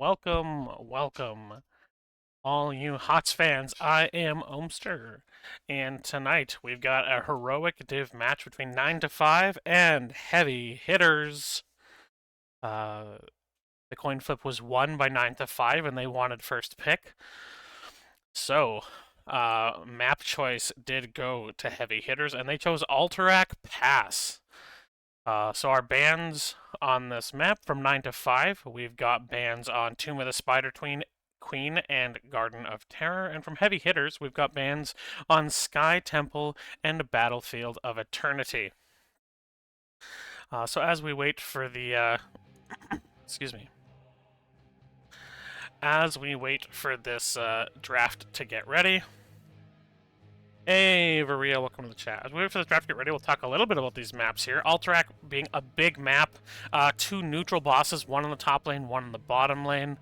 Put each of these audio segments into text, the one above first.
welcome, all you HOTS fans. I am Omster, and tonight we've got a heroic div match between 9 to 5 and Heavy Hitters. Uh, the coin flip was won by 9 to 5, and they wanted first pick. So, map choice did go to Heavy Hitters, and they chose Alterac Pass. So our bans on this map from 9 to 5, we've got bans on Tomb of the Spider Queen and Garden of Terror, and from Heavy Hitters, we've got bans on Sky Temple and Battlefield of Eternity. So as we wait for the, excuse me, as we wait for this draft to get ready. Hey, Varia, welcome to the chat. As we wait for the draft to get ready, we'll talk a little bit about these maps here. Alterac being a big map, two neutral bosses, one in the top lane, one in the bottom lane.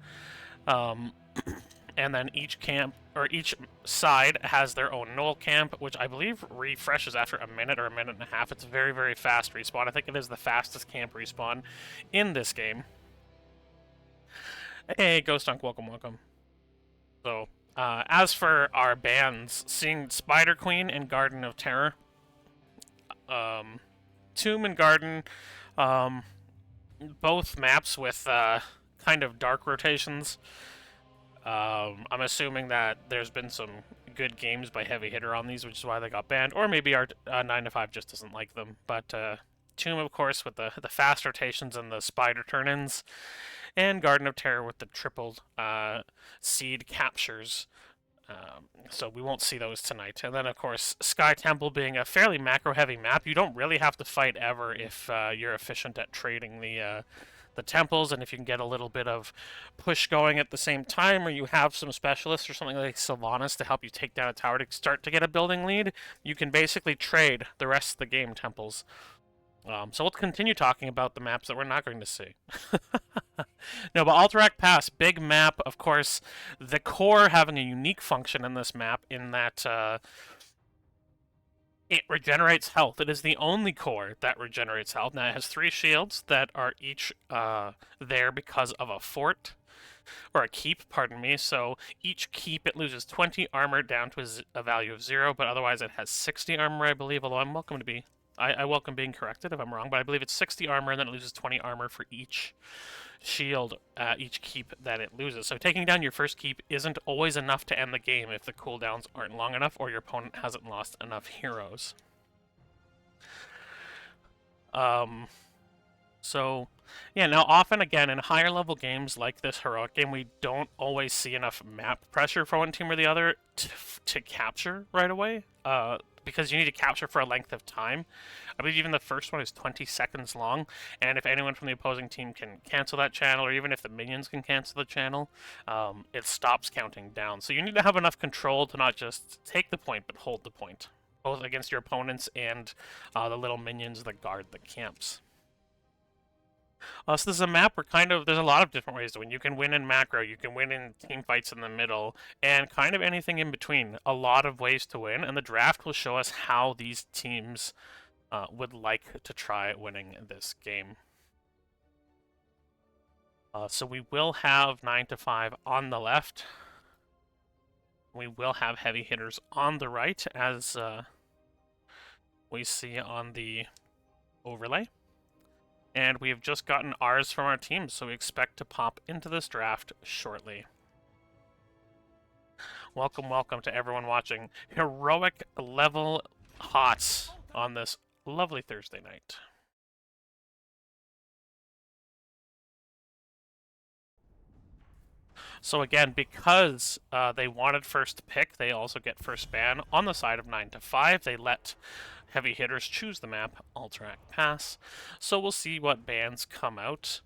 And then each camp, or each side, has their own null camp, which I believe refreshes after a minute or a minute and a half. It's a very, very fast respawn. I think it is the fastest camp respawn in this game. Hey, Ghost Dunk, welcome. So, as for our bans, seeing Spider Queen and Garden of Terror, Tomb and Garden, both maps with kind of dark rotations. I'm assuming that there's been some good games by Heavy Hitter on these, which is why they got banned, or maybe our 9 to 5 just doesn't like them. But Tomb, of course, with the fast rotations and the spider turn-ins, and Garden of Terror with the triple seed captures. So we won't see those tonight. And then, of course, Sky Temple being a fairly macro-heavy map, you don't really have to fight ever if you're efficient at trading the temples, and if you can get a little bit of push going at the same time, or you have some specialists or something like Sylvanas to help you take down a tower to start to get a building lead, you can basically trade the rest of the game temples. So we'll continue talking about the maps that we're not going to see. No, but Alterac Pass, big map, of course, the core having a unique function in this map in that it regenerates health. It is the only core that regenerates health. Now, it has 3 shields that are each there because of a fort, or a keep, pardon me. So each keep, it loses 20 armor down to a value of 0, but otherwise it has 60 armor, I believe, although I'm welcome to be... I welcome being corrected if I'm wrong, but I believe it's 60 armor, and then it loses 20 armor for each shield, each keep that it loses. So taking down your first keep isn't always enough to end the game if the cooldowns aren't long enough or your opponent hasn't lost enough heroes. So, yeah, now often, again, in higher level games like this heroic game, we don't always see enough map pressure for one team or the other to capture right away, because you need to capture for a length of time. I believe even the first one is 20 seconds long, and if anyone from the opposing team can cancel that channel, or even if the minions can cancel the channel, it stops counting down. So you need to have enough control to not just take the point, but hold the point, both against your opponents and the little minions that guard the camps. So this is a map where there's a lot of different ways to win. You can win in macro, you can win in team fights in the middle, and kind of anything in between. A lot of ways to win, and the draft will show us how these teams would like to try winning this game. So we will have 9 to 5 on the left. We will have Heavy Hitters on the right, as we see on the overlay. And we have just gotten ours from our team, so we expect to pop into this draft shortly. Welcome to everyone watching heroic level HOTS on this lovely Thursday night. So again, because they wanted first pick, they also get first ban on the side of 9 to 5. They let Heavy Hitters choose the map, Alterac Pass. So we'll see what bans come out.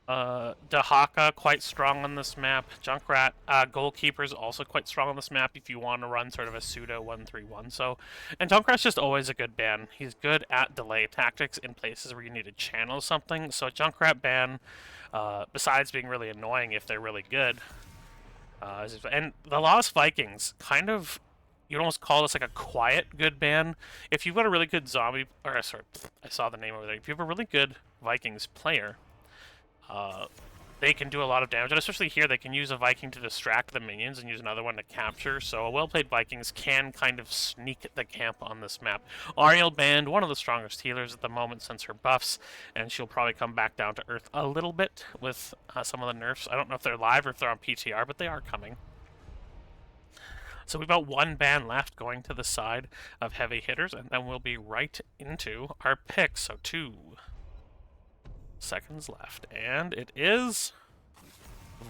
Dahaka, quite strong on this map. Junkrat, Goalkeeper's also quite strong on this map if you want to run sort of a pseudo 1-3-1. So, and Junkrat's just always a good ban. He's good at delay tactics in places where you need to channel something. So a Junkrat ban, besides being really annoying if they're really good, and the Lost Vikings, kind of, you'd almost call this like a quiet good ban. If you've got a really good zombie, I saw the name over there. If you have a really good Vikings player, they can do a lot of damage, and especially here, they can use a Viking to distract the minions and use another one to capture, so a well-played Vikings can kind of sneak the camp on this map. Ariel banned, one of the strongest healers at the moment since her buffs, and she'll probably come back down to earth a little bit with some of the nerfs. I don't know if they're live or if they're on PTR, but they are coming. So we've got one ban left going to the side of heavy hitters, and then we'll be right into our pick. So 2 seconds left, and it is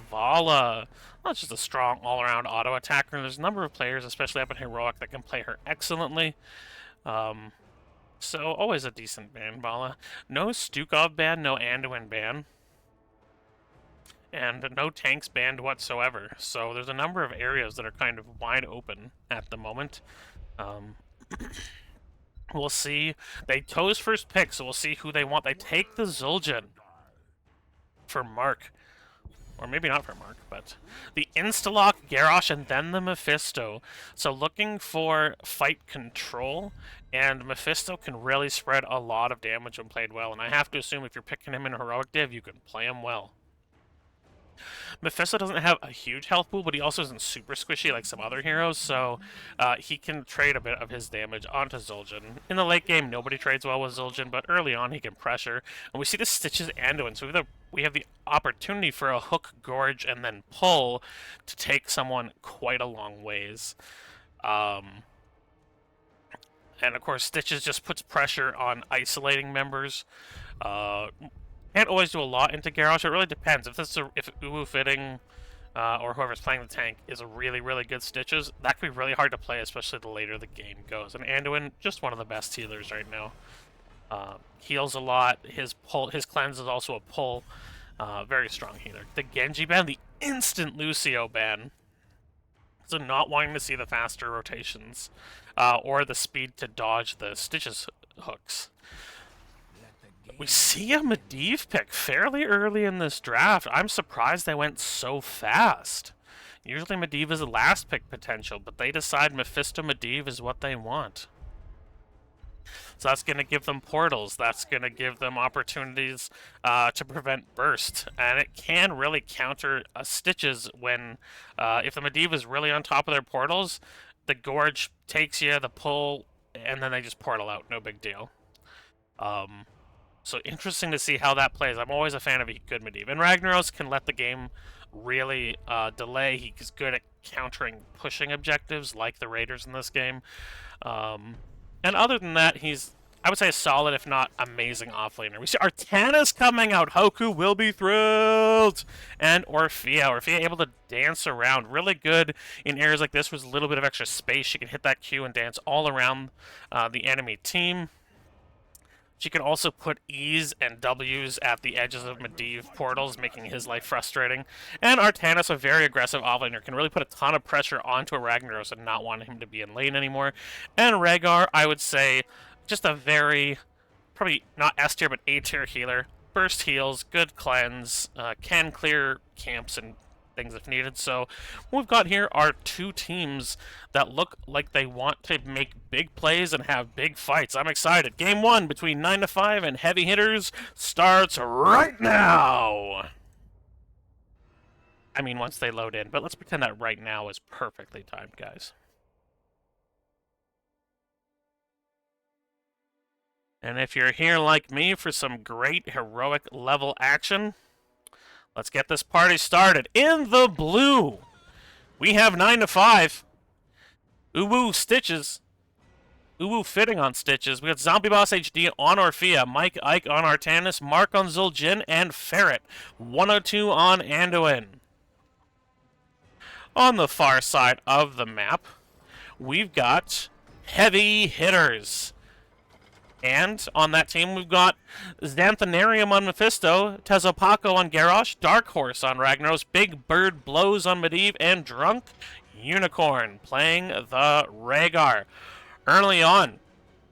Vala. Well, it's just a strong all-around auto attacker. There's a number of players, especially up in Heroic, that can play her excellently. So always a decent ban, Vala. No Stukov ban, no Anduin ban, and no tanks banned whatsoever. So there's a number of areas that are kind of wide open at the moment. We'll see. They chose first pick, so we'll see who they want. They take the Zul'jin for Mark. Or maybe not for Mark, but the Instalock, Garrosh, and then the Mephisto. So looking for fight control, and Mephisto can really spread a lot of damage when played well. And I have to assume if you're picking him in a Heroic Div, you can play him well. Mephisto doesn't have a huge health pool, but he also isn't super squishy like some other heroes, so he can trade a bit of his damage onto Zul'jin. In the late game, nobody trades well with Zul'jin, but early on he can pressure. And we see the Stitches Anduin, so we have the opportunity for a hook, gorge, and then pull to take someone quite a long ways. And of course, Stitches just puts pressure on isolating members. Can't always do a lot into Garrosh. It really depends. If Uwu Fitting or whoever's playing the tank is a really, really good Stitches, that could be really hard to play, especially the later the game goes. And Anduin, just one of the best healers right now. Heals a lot. His cleanse is also a pull. Very strong healer. The Genji ban, the instant Lucio ban. So not wanting to see the faster rotations or the speed to dodge the Stitches hooks. We see a Medivh pick fairly early in this draft. I'm surprised they went so fast. Usually Medivh is the last pick potential, but they decide Mephisto Medivh is what they want. So that's going to give them portals. That's going to give them opportunities to prevent burst. And it can really counter Stitches when, if the Medivh is really on top of their portals, the Gorge takes you, the pull, and then they just portal out. No big deal. So interesting to see how that plays. I'm always a fan of a good Medivh. And Ragnaros can let the game really delay. He's good at countering pushing objectives like the Raiders in this game. And other than that, he's, I would say, a solid, if not amazing offlaner. We see Artanis coming out. Hoku will be thrilled. And Orphea. Orphea able to dance around. Really good in areas like this with a little bit of extra space. She can hit that Q and dance all around the enemy team. She can also put E's and W's at the edges of Medivh portals, making his life frustrating. And Artanis, a very aggressive offlaner, can really put a ton of pressure onto a Ragnaros and not want him to be in lane anymore. And Rhaegar, I would say, just a very, probably not S tier, but A tier healer. Burst heals, good cleanse, can clear camps and things if needed. So what we've got here are two teams that look like they want to make big plays and have big fights. I'm excited. Game 1 between 9 to 5 and Heavy Hitters starts right now. I mean, once they load in, but let's pretend that right now is perfectly timed, guys. And if you're here like me for some great heroic level action, let's get this party started. In the blue, we have 9 to 5. Uwu Stitches. Uwu Fitting on Stitches. We got Zombie Boss HD on Orphea, Mike Ike on Artanis, Mark on Zul'jin, and Ferret. 102 on Anduin. On the far side of the map, we've got Heavy Hitters. And on that team, we've got Xanthanarium on Mephisto, Tezopako on Garrosh, Dark Horse on Ragnaros, Big Bird Blows on Medivh, and Drunk Unicorn playing the Rhaegar. Early on,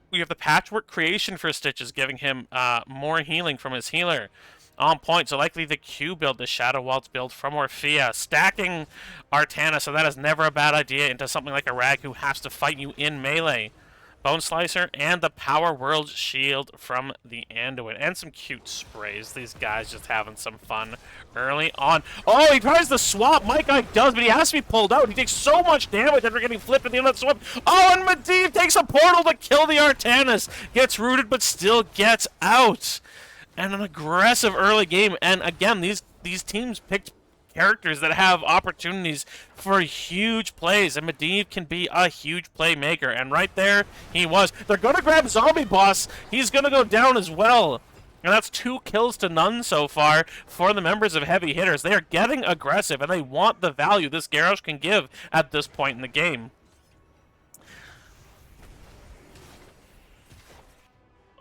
we have the Patchwork Creation for Stitches, giving him more healing from his healer. On point, so likely the Q build, the Shadow Waltz build from Orphea, stacking Artanis, so that is never a bad idea, into something like a Rag who has to fight you in melee. Bone Slicer, and the Power World Shield from the Anduin. And some cute sprays. These guys just having some fun early on. Oh, he tries to swap. Mike Ike does, but he has to be pulled out. He takes so much damage after getting flipped at the end of the swap. Oh, and Medivh takes a portal to kill the Artanis. Gets rooted, but still gets out. And an aggressive early game. And again, these teams picked characters that have opportunities for huge plays, and Medivh can be a huge playmaker, and right there he was. They're gonna grab Zombie Boss. He's gonna go down as well, and that's 2 kills to none so far for the members of Heavy Hitters. They are getting aggressive, and they want the value this Garrosh can give at this point in the game.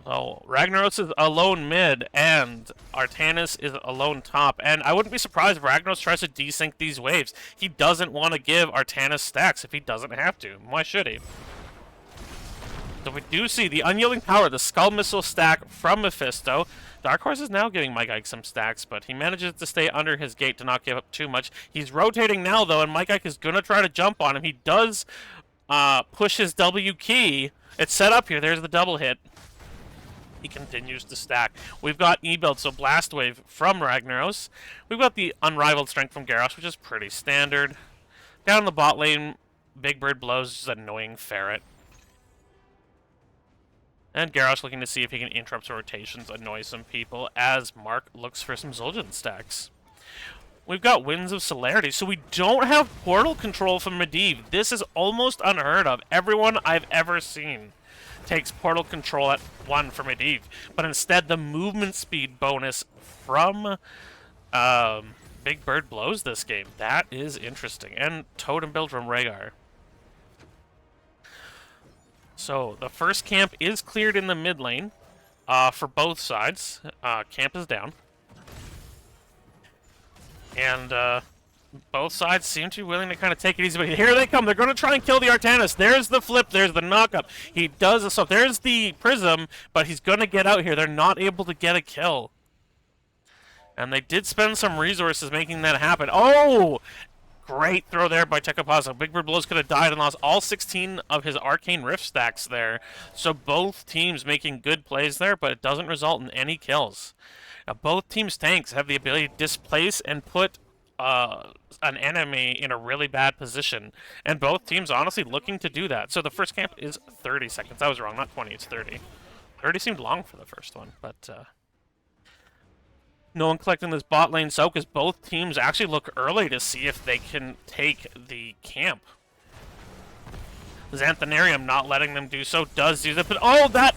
So, Ragnaros is alone mid, and Artanis is alone top. And I wouldn't be surprised if Ragnaros tries to desync these waves. He doesn't want to give Artanis stacks if he doesn't have to. Why should he? So we do see the Unyielding Power, the Skull Missile stack from Mephisto. Dark Horse is now giving Mike Ike some stacks, but he manages to stay under his gate to not give up too much. He's rotating now, though, and Mike Ike is going to try to jump on him. He does push his W key. It's set up here. There's the double hit. He continues to stack. We've got E-Build, so Blast Wave from Ragnaros. We've got the Unrivaled Strength from Garrosh, which is pretty standard. Down in the bot lane, Big Bird blows, just an annoying ferret. And Garrosh looking to see if he can interrupt some rotations, annoy some people, as Mark looks for some Zul'jin stacks. We've got Winds of Celerity, so we don't have portal control from Medivh. This is almost unheard of. Everyone I've ever seen takes portal control at 1 for Medivh, but instead the movement speed bonus from Big Bird blows this game. That is interesting. And Totem Build from Rhaegar. So the first camp is cleared in the mid lane for both sides. Camp is down. And both sides seem to be willing to kind of take it easy, but here they come. They're going to try and kill the Artanis. There's the flip. There's the knock-up. He does this stuff. There's the Prism, but he's going to get out here. They're not able to get a kill. And they did spend some resources making that happen. Oh! Great throw there by Tekapasa. Big Bird Blows could have died and lost all 16 of his Arcane Rift stacks there. So both teams making good plays there, but it doesn't result in any kills. Now, both teams' tanks have the ability to displace and put an enemy in a really bad position, and both teams honestly looking to do that. So the first camp is 30 seconds. I was wrong, not 20, it's 30. 30 seemed long for the first one, but no one collecting this bot lane soak as both teams actually look early to see if they can take the camp. Xanthanarium not letting them do so does use it, but oh, that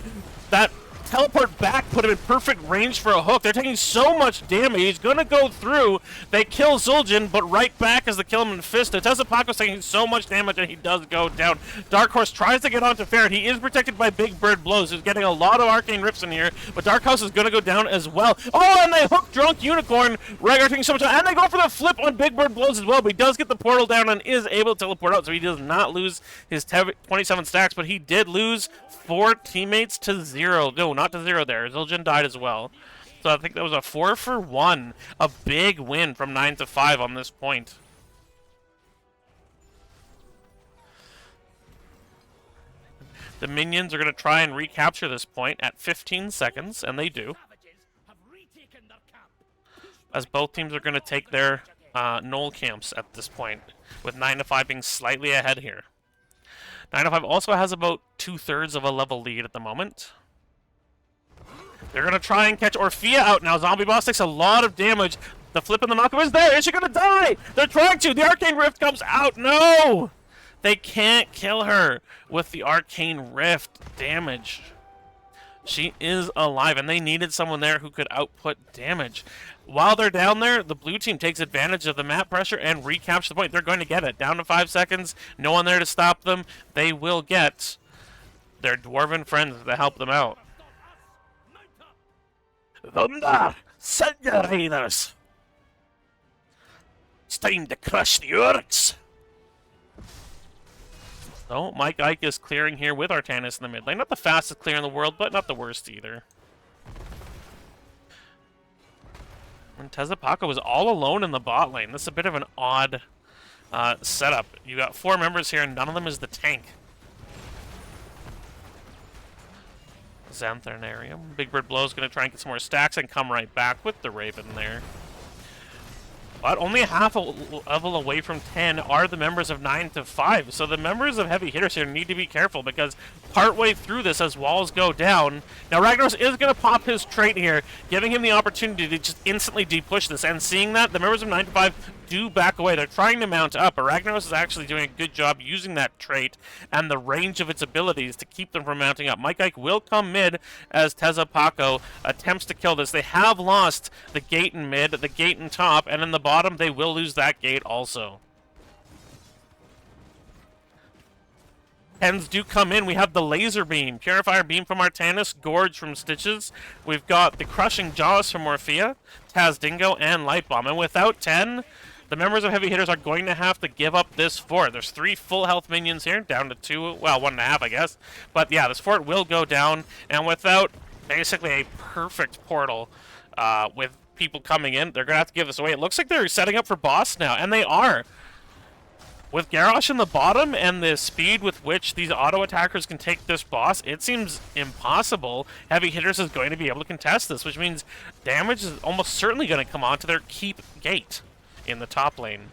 teleport back put him in perfect range for a hook. They're taking so much damage. He's going to go through. They kill Zul'jin, but right back as the kill him in Fista. Tezepaco's taking so much damage, and he does go down. Dark Horse tries to get onto Ferret. He is protected by Big Bird Blows. He's getting a lot of Arcane Rips in here, but Dark House is going to go down as well. Oh, and they hook Drunk Unicorn. Rhaegar taking so much time, and they go for the flip on Big Bird Blows as well, but he does get the portal down and is able to teleport out, so he does not lose his 27 stacks, but he did lose 4 teammates to 0. No, not to 0 there. Zul'jin died as well. So I think that was a 4 for 1. A big win from 9 to 5 on this point. The minions are going to try and recapture this point at 15 seconds, and they do. As both teams are going to take their Knoll camps at this point, with 9 to 5 being slightly ahead here. 9 to 5 also has about 2/3 of a level lead at the moment. They're going to try and catch Orphea out now. Zombie Boss takes a lot of damage. The flip and the knockup is there. Is she going to die? They're trying to. The Arcane Rift comes out. No! They can't kill her with the Arcane Rift damage. She is alive, and they needed someone there who could output damage. While they're down there, the blue team takes advantage of the map pressure and recapture the point. They're going to get it. Down to 5 seconds. No one there to stop them. They will get their dwarven friends to help them out. Thunder! Send your raiders! It's time to crush the orcs! So, Mike Ike is clearing here with Artanis in the mid lane. Not the fastest clear in the world, but not the worst either. And Tezepaco was all alone in the bot lane. This is a bit of an odd setup. You got 4 members here, and none of them is the tank. Xanthanarium. Big Bird Blow's going to try and get some more stacks and come right back with the Raven there. But only half a level away from 10 are the members of 9 to 5. So the members of Heavy Hitters here need to be careful because partway through this, as walls go down, now Ragnaros is going to pop his trait here, giving him the opportunity to just instantly de-push this. And seeing that, the members of 9 to 5 do back away. They're trying to mount up, but Ragnaros is actually doing a good job using that trait and the range of its abilities to keep them from mounting up. Mike Ike will come mid as Tezzapako attempts to kill this. They have lost the gate in mid, the gate in top, and in the bottom they will lose that gate also. Hens do come in. We have the Laser Beam, Purifier Beam from Artanis, Gorge from Stitches. We've got the Crushing Jaws from Morphea, Taz Dingo, and Light Bomb. And without 10, the members of Heavy Hitters are going to have to give up this fort. There's 3 full health minions here, down to 2, well, 1.5, I guess. But yeah, this fort will go down, and without basically a perfect portal with people coming in, they're going to have to give this away. It looks like they're setting up for boss now, and they are. With Garrosh in the bottom and the speed with which these auto attackers can take this boss, it seems impossible Heavy Hitters is going to be able to contest this, which means damage is almost certainly going to come onto their keep gate in the top lane.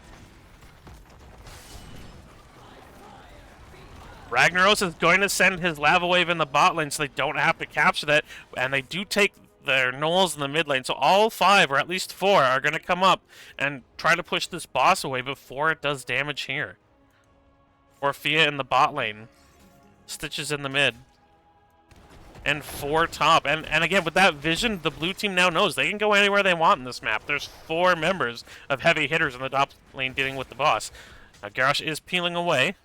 Ragnaros is going to send his Lava Wave in the bot lane so they don't have to capture that, and they do take their Knolls in the mid lane, so all 5, or at least 4, are going to come up and try to push this boss away before it does damage here. Orphea in the bot lane. Stitches in the mid. And 4 top. And again, with that vision, the blue team now knows they can go anywhere they want in this map. There's 4 members of Heavy Hitters in the top lane dealing with the boss. Now, Garrosh is peeling away.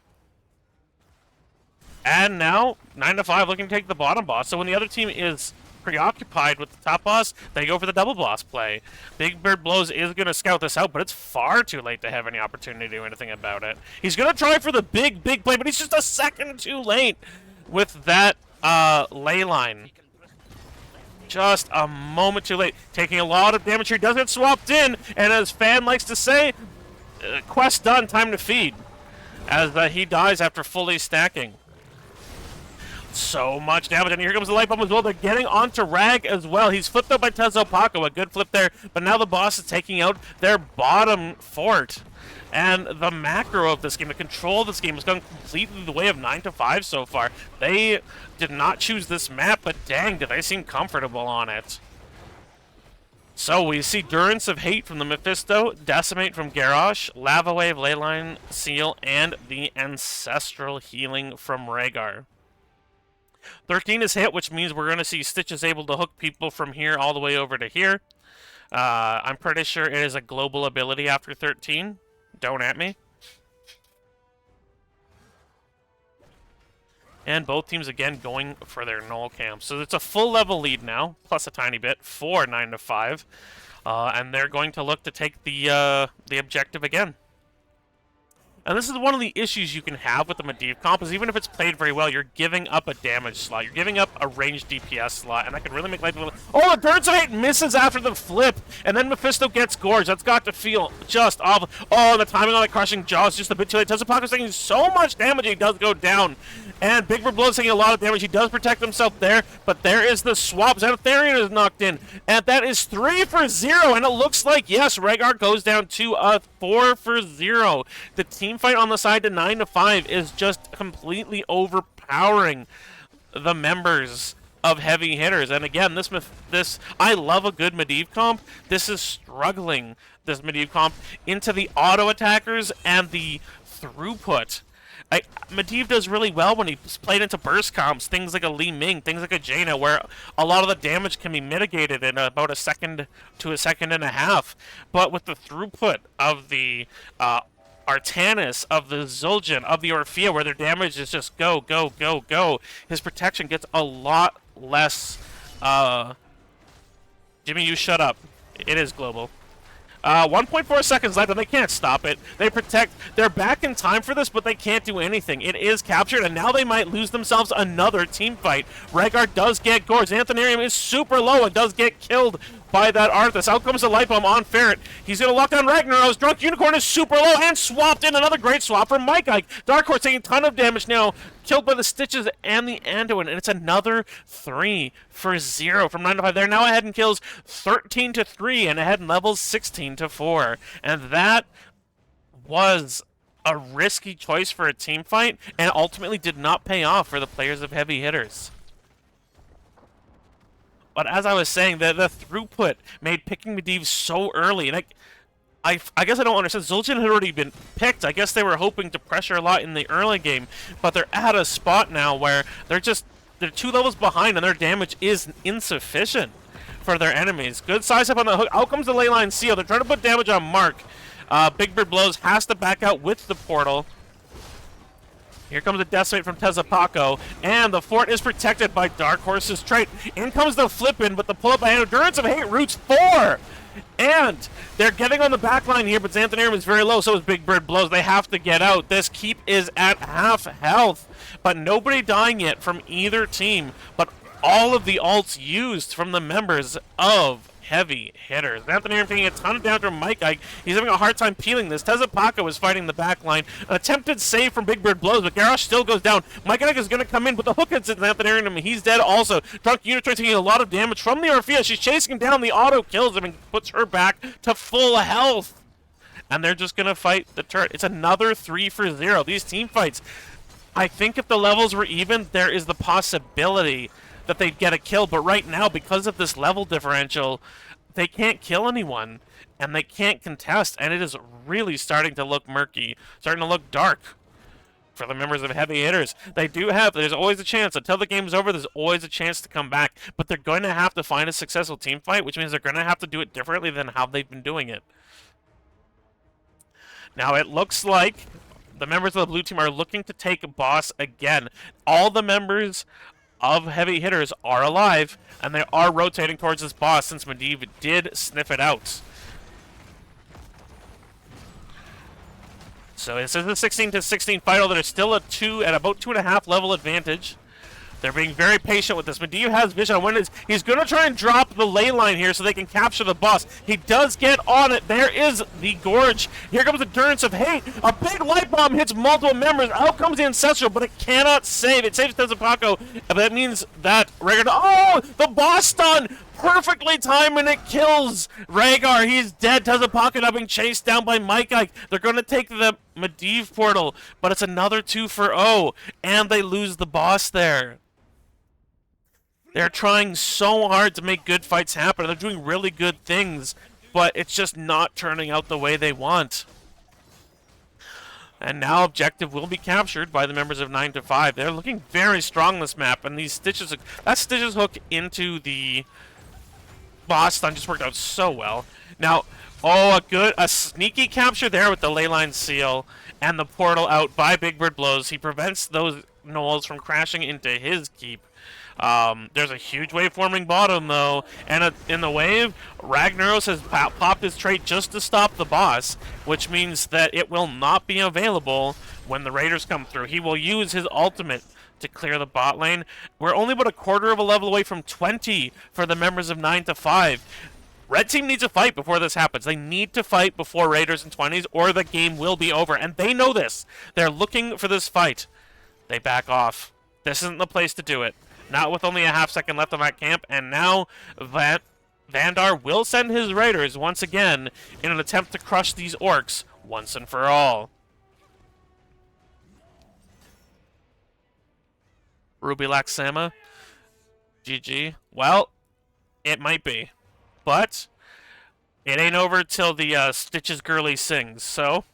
And now, 9 to 5 looking to take the bottom boss. So when the other team is preoccupied with the top boss, they go for the double boss play. Big Bird Blows is going to scout this out, but it's far too late to have any opportunity to do anything about it. He's going to try for the big play, but he's just a second too late with that ley line. Just a moment too late. Taking a lot of damage here. Does get swapped in, and as Fan likes to say, quest done, time to feed. As he dies after fully stacking. So much damage, and here comes the Light Bomb as well. They're getting onto Rag as well. He's flipped out by Tezzapako, a good flip there, but now the boss is taking out their bottom fort. And the macro of this game, the control of this game has gone completely the way of 9 to 5 so far. They did not choose this map, but dang, do they seem comfortable on it. So we see Durance of Hate from the Mephisto, Decimate from Garrosh, Lava Wave, Leyline, Seal, and the Ancestral Healing from Rhaegar. 13 is hit, which means we're going to see Stitches able to hook people from here all the way over to here. I'm pretty sure it is a global ability after 13. Don't at me. And both teams again going for their null camps. So it's a full level lead now, plus a tiny bit, for 9 to 5. And they're going to look to take the objective again. And this is one of the issues you can have with the Medivh comp, is even if it's played very well, you're giving up a damage slot. You're giving up a ranged DPS slot, and that can really make life a little... Oh, Durance of Hate misses after the flip, and then Mephisto gets Gorge. That's got to feel just awful. Oh, and the timing on the Crushing Jaw is just a bit too late. Tezzapako's taking so much damage, he does go down. And Big Bird Blood's taking a lot of damage. He does protect himself there, but there is the swap. Xanatharian is knocked in, and that is 3 for 0, and it looks like, yes, Rhaegar goes down to a 4 for 0. The team fight on the side to 9 to 5 is just completely overpowering the members of Heavy Hitters. And again, this I love a good Medivh comp. This is struggling, this Medivh comp, into the auto attackers and the throughput. Medivh does really well when he's played into burst comps, things like a Li Ming, things like a Jaina, where a lot of the damage can be mitigated in about a second to a second and a half. But with the throughput of the Artanis, of the Zul'jin, of the Orphea, where their damage is just go, go, go, go, his protection gets a lot less. Jimmy, you shut up. It is global. 1.4 seconds left, and they can't stop it. They protect. They're back in time for this, but they can't do anything. It is captured, and now they might lose themselves another team fight. Rhaegar does get Gorge. Xanthanarium is super low and does get killed by that Arthas. Out comes the Light Bomb on Ferret. He's going to lock down Ragnaros. Drunk Unicorn is super low and swapped in. Another great swap from Mike Ike. Dark Horse taking a ton of damage now. Killed by the Stitches and the Anduin. And it's another 3-for-0 from 9 to 5. They're now ahead in kills 13-3 and ahead in levels 16-4. And that was a risky choice for a team fight and ultimately did not pay off for the players of Heavy Hitters. But as I was saying, the throughput made picking Medivh so early, and I guess I don't understand. Zul'jin had already been picked. I guess they were hoping to pressure a lot in the early game, but they're at a spot now where they're 2 levels behind, and their damage is insufficient for their enemies. Good size up on the hook. Out comes the Leyline Seal. They're trying to put damage on Mark. Big Bird Blows has to back out with the portal. Here comes the Decimate from Tezepaco, and the fort is protected by Dark Horse's trait. In comes the flip-in, but the pull-up by Endurance of Hate roots 4! And they're getting on the back line here, but Xanthanarum is very low, so is Big Bird Blows. They have to get out. This keep is at half health, but nobody dying yet from either team, but all of the ults used from the members of Heavy Hitters. Xanthanarum taking a ton of damage from Mike Ike. He's having a hard time peeling this. Tezepaco is fighting the back line. An attempted save from Big Bird Blows, but Garrosh still goes down. Mike Ike is going to come in, but the hook hits Xanthanarum. He's dead also. Drunk Unicorn taking a lot of damage from the Orphea. She's chasing him down. The auto kills him and puts her back to full health. And they're just going to fight the turret. It's another 3-for-0. These team fights, I think if the levels were even, there is the possibility that they'd get a kill, but right now, because of this level differential, they can't kill anyone, and they can't contest, and it is really starting to look murky, starting to look dark for the members of Heavy Hitters. There's always a chance, until the game's over, there's always a chance to come back, but they're going to have to find a successful team fight, which means they're going to have to do it differently than how they've been doing it. Now, it looks like the members of the blue team are looking to take a boss again. All the members of Heavy Hitters are alive, and they are rotating towards this boss since Medivh did sniff it out. So this is a 16-16 fight, although there's still at about 2.5 level advantage. They're being very patient with this. Medivh has vision on when he's going to try and drop the ley line here so they can capture the boss. He does get on it. There is the Gorge. Here comes Endurance of Hate. A big light bomb hits multiple members. Out comes the Ancestral, but it cannot save. It saves Tezepaco, but that means that Rhaegar... Oh! The boss stun! Perfectly timed, and it kills Rhaegar. He's dead. Tezepaco now being chased down by Mike Ike. They're going to take the Medivh portal, but it's another 2-for-0, and they lose the boss there. They're trying so hard to make good fights happen. They're doing really good things, but it's just not turning out the way they want. And now objective will be captured by the members of 9 to 5. They're looking very strong this map, and these Stitches, that Stitches hook into the boss stun just worked out so well. Now, a sneaky capture there with the Leyline Seal and the portal out by Big Bird Blows. He prevents those gnolls from crashing into his keep. There's a huge wave forming bottom, though, and in the wave, Ragnaros has popped his trait just to stop the boss, which means that it will not be available when the Raiders come through. He will use his ultimate to clear the bot lane. We're only about a quarter of a level away from 20 for the members of 9 to 5. Red team needs a fight before this happens. They need to fight before Raiders and 20s, or the game will be over, and they know this. They're looking for this fight. They back off. This isn't the place to do it. Not with only a half-second left on that camp, and now Vandar will send his Raiders once again in an attempt to crush these orcs once and for all. Ruby Laxama, GG. Well, it might be, but it ain't over till the Stitches Girly sings, so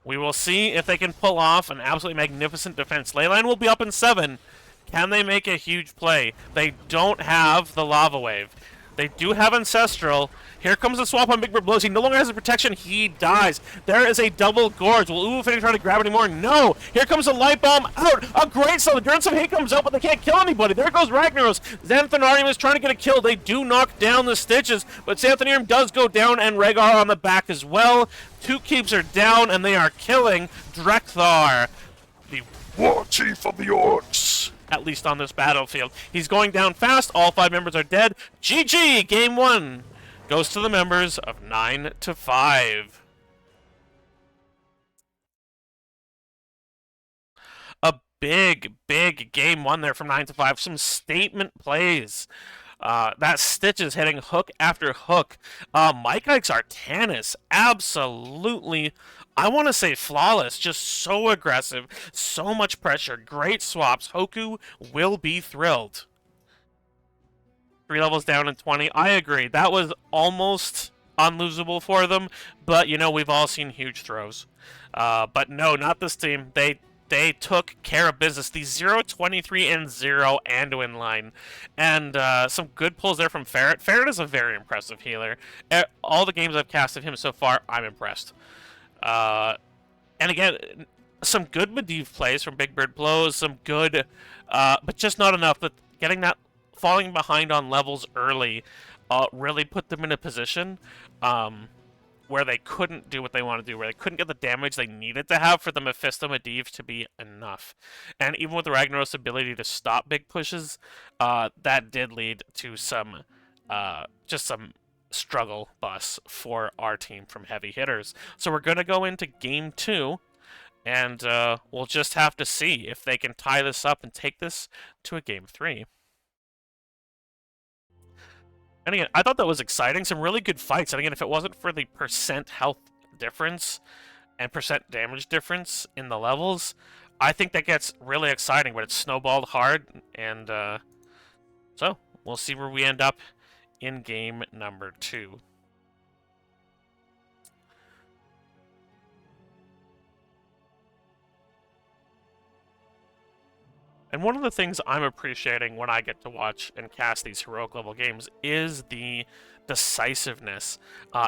we will see if they can pull off an absolutely magnificent defense. Leyline will be up in 7. Can they make a huge play? They don't have the Lava Wave. They do have Ancestral. Here comes the swap on Big Bird Blows. He no longer has the protection. He dies. There is a double Gorge. Will Uwu try to grab anymore? No. Here comes a Light Bomb out. A great slow. The Endurance of Hate comes out, but they can't kill anybody. There goes Ragnaros. Xanthanarum is trying to get a kill. They do knock down the Stitches, but Xanthanarum does go down, and Rhaegar on the back as well. 2 keeps are down, and they are killing Drekthar, the War Chief of the Orcs. At least on this battlefield. He's going down fast. All 5 members are dead. GG! Game 1. goes to the members of 9 to 5. A big game one there from 9 to 5. Some statement plays. That Stitch is hitting hook after hook. Mike Ike's Artanis, absolutely, I want to say flawless. Just so aggressive, so much pressure, great swaps. Hoku will be thrilled. 3 levels down in 20. I agree. That was almost unlosable for them, but you know, we've all seen huge throws. But no, not this team. They took care of business. The 0-23 and 0 Anduin line. And some good pulls there from Ferret. Ferret is a very impressive healer. All the games I've casted him so far, I'm impressed. And again, some good Medivh plays from Big Bird Blows. Some good, but just not enough. But getting that, falling behind on levels early, really put them in a position where they couldn't do what they want to do, where they couldn't get the damage they needed to have for the Mephisto Medivh to be enough. And even with the Ragnaros' ability to stop big pushes, that did lead to some, just some struggle bus for our team from Heavy Hitters. So we're going to go into Game 2, and we'll just have to see if they can tie this up and take this to a Game 3. And again, I thought that was exciting. Some really good fights. And again, if it wasn't for the percent health difference and percent damage difference in the levels, I think that gets really exciting. But it's snowballed hard. And so we'll see where we end up in game number 2. And one of the things I'm appreciating when I get to watch and cast these heroic level games is the decisiveness.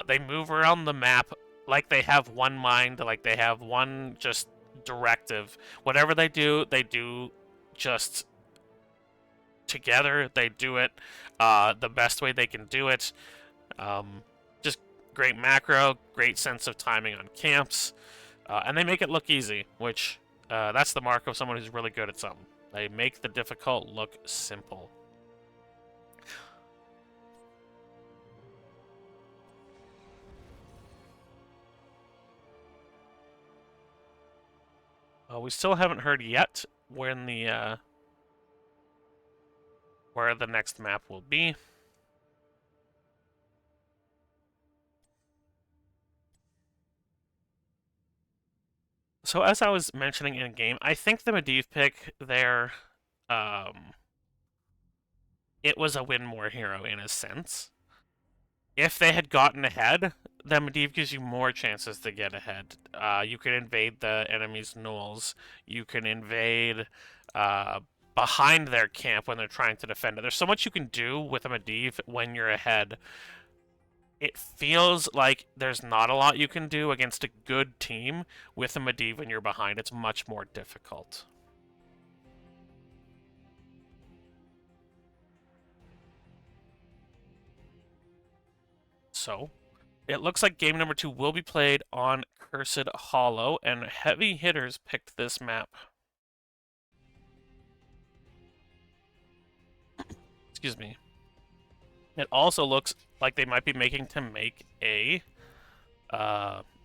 They move around the map like they have one mind, like they have one just directive. Whatever they do just together. They do it the best way they can do it. Just great macro, great sense of timing on camps, and they make it look easy, which that's the mark of someone who's really good at something. They make the difficult look simple. We still haven't heard yet when the where the next map will be. So as I was mentioning in game, I think the Medivh pick there, it was a win more hero in a sense. If they had gotten ahead, the Medivh gives you more chances to get ahead. You can invade the enemy's knolls. You can invade behind their camp when they're trying to defend it. There's so much you can do with a Medivh when you're ahead. It feels like there's not a lot you can do against a good team with a Medivh when you're behind. It's much more difficult. So, it looks like game number 2 will be played on Cursed Hollow, and Heavy Hitters picked this map. Excuse me. It also looks like they might be making to make a,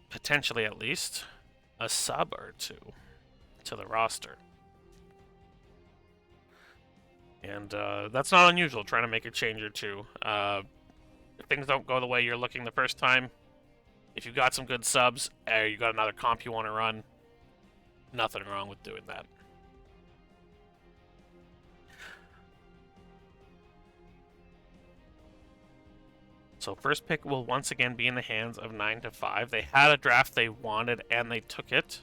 potentially at least, a sub or two to the roster. And that's not unusual, trying to make a change or two. If things don't go the way you're looking the first time, if you got some good subs, or you got another comp you want to run, nothing wrong with doing that. So first pick will once again be in the hands of 9 to 5. They had a draft they wanted, and they took it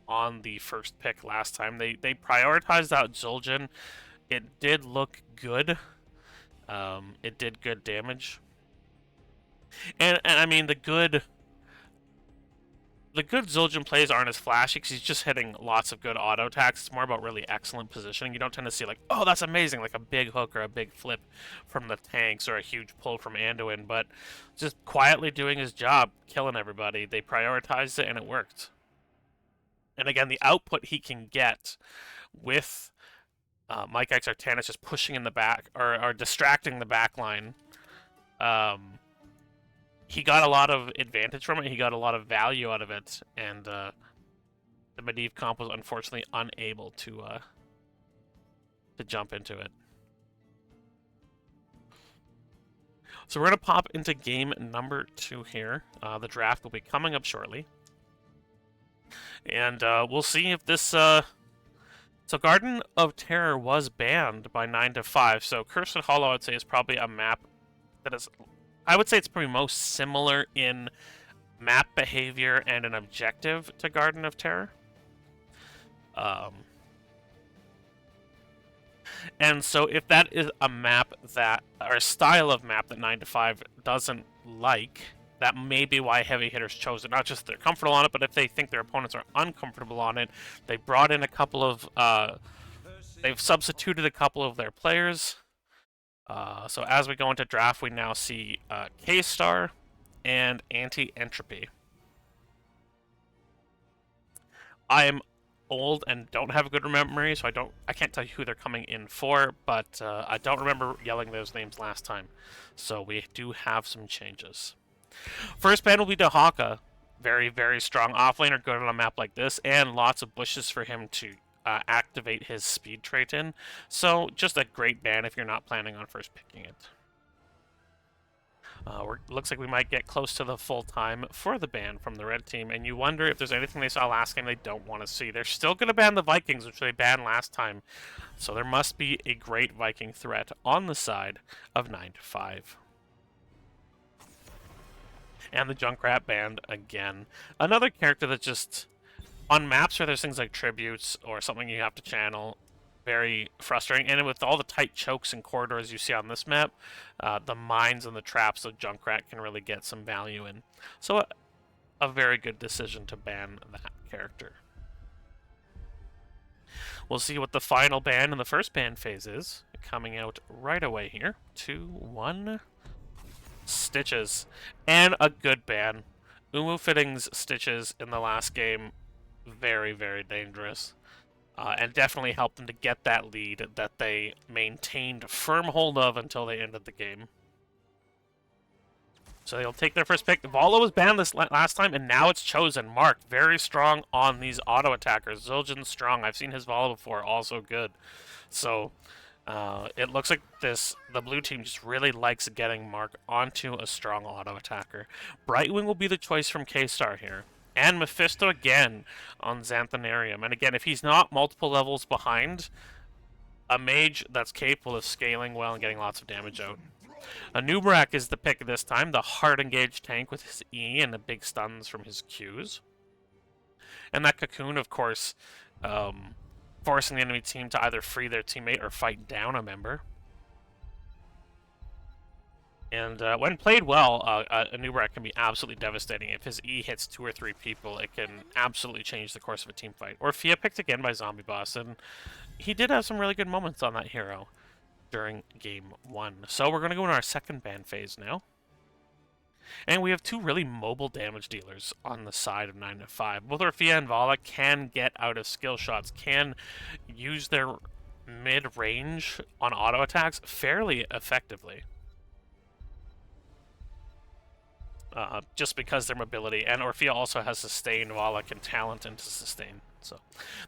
on the first pick last time. They prioritized out Zul'jin. It did look good. It did good damage. And I mean, the good Zul'jin plays aren't as flashy because he's just hitting lots of good auto attacks. It's more about really excellent positioning. You don't tend to see like, oh, that's amazing, like a big hook or a big flip from the tanks or a huge pull from Anduin, but just quietly doing his job, killing everybody. They prioritized it and it worked. And again, the output he can get with Mike X Artanis just pushing in the back or distracting the back line he got a lot of advantage from it. He got a lot of value out of it, and the Medivh comp was unfortunately unable to jump into it. So we're going to pop into game number 2 here. The draft will be coming up shortly. And we'll see if this... So Garden of Terror was banned by 9 to 5, so Cursed Hollow, I would say, is probably a map that is... I would say it's probably most similar in map behavior and an objective to Garden of Terror. And so if that is a map that, or a style of map that 9 to 5 doesn't like, that may be why Heavy Hitters chose it. Not just they're comfortable on it, but if they think their opponents are uncomfortable on it, they brought in a couple of, they've substituted a couple of their players. So as we go into draft, we now see K-Star and Anti-Entropy. I am old and don't have a good memory, so I can't tell you who they're coming in for, but I don't remember yelling those names last time. So we do have some changes. First ban will be Dahaka. Very, very strong offlaner, good on a map like this, and lots of bushes for him to activate his speed trait in. So just a great ban if you're not planning on first picking it. Looks like we might get close to the full time for the ban from the red team, and you wonder if there's anything they saw last game they don't want to see. They're still going to ban the Vikings, which they banned last time, so there must be a great Viking threat on the side of 9 to 5. And the Junkrat banned again. Another character that just, on maps where there's things like tributes or something you have to channel, very frustrating. And with all the tight chokes and corridors you see on this map, the mines and the traps of Junkrat can really get some value in. So a very good decision to ban that character. We'll see what the final ban in the first ban phase is, coming out right away here. 2, 1, Stitches. And a good ban. Umu Fitting's Stitches in the last game, very, very dangerous. And definitely helped them to get that lead that they maintained firm hold of until they ended the game. So they'll take their first pick. Valo was banned this last time, and now it's chosen. Mark, very strong on these auto attackers. Zildjian's strong. I've seen his Valo before, also good. So it looks like the blue team just really likes getting Mark onto a strong auto attacker. Brightwing will be the choice from K-Star here. And Mephisto again on Xanthanarium. And again, if he's not multiple levels behind, a mage that's capable of scaling well and getting lots of damage out. Anubarak is the pick this time, the hard engaged tank with his E and the big stuns from his Qs. And that Cocoon, of course, forcing the enemy team to either free their teammate or fight down a member. And when played well, Anubarak can be absolutely devastating. If his E hits 2 or 3 people, it can absolutely change the course of a team fight. Or Fia picked again by Zombie Boss, and he did have some really good moments on that hero during Game 1. So we're going to go into our second ban phase now. And we have 2 really mobile damage dealers on the side of 9 to 5. Both Orphea and Vala can get out of skill shots, can use their mid-range on auto attacks fairly effectively. Just because their mobility, and Orphea also has sustain, Vala can talent into sustain. So,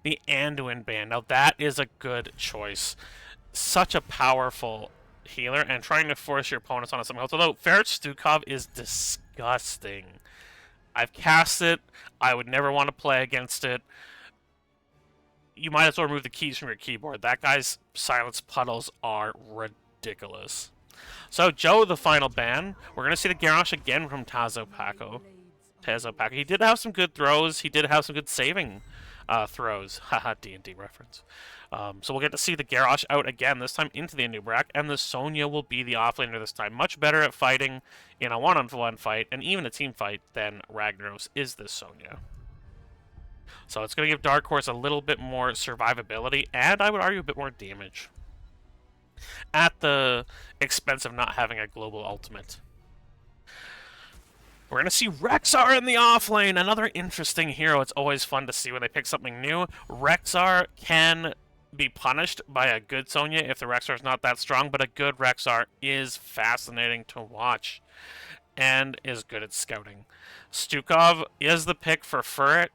the Anduin ban. Now that is a good choice. Such a powerful healer, and trying to force your opponents onto something else. Although Ferret Stukov is disgusting. I've cast it. I would never want to play against it. You might as well remove the keys from your keyboard. That guy's silence puddles are ridiculous. So, Joe, the final ban. We're going to see the Garrosh again from Tazopako. He did have some good throws. He did have some good saving throws. Haha, D&D reference. So we'll get to see the Garrosh out again, this time into the Anubarak, and the Sonya will be the offlaner this time. Much better at fighting in a one-on-one fight, and even a team fight, than Ragnaros is this Sonya. So it's going to give Dark Horse a little bit more survivability, and I would argue a bit more damage, at the expense of not having a global ultimate. We're going to see Rexar in the offlane, another interesting hero. It's always fun to see when they pick something new. Rexar can be punished by a good Sonya if the Rexar is not that strong, but a good Rexar is fascinating to watch. and is good at scouting. Stukov is the pick for Furret.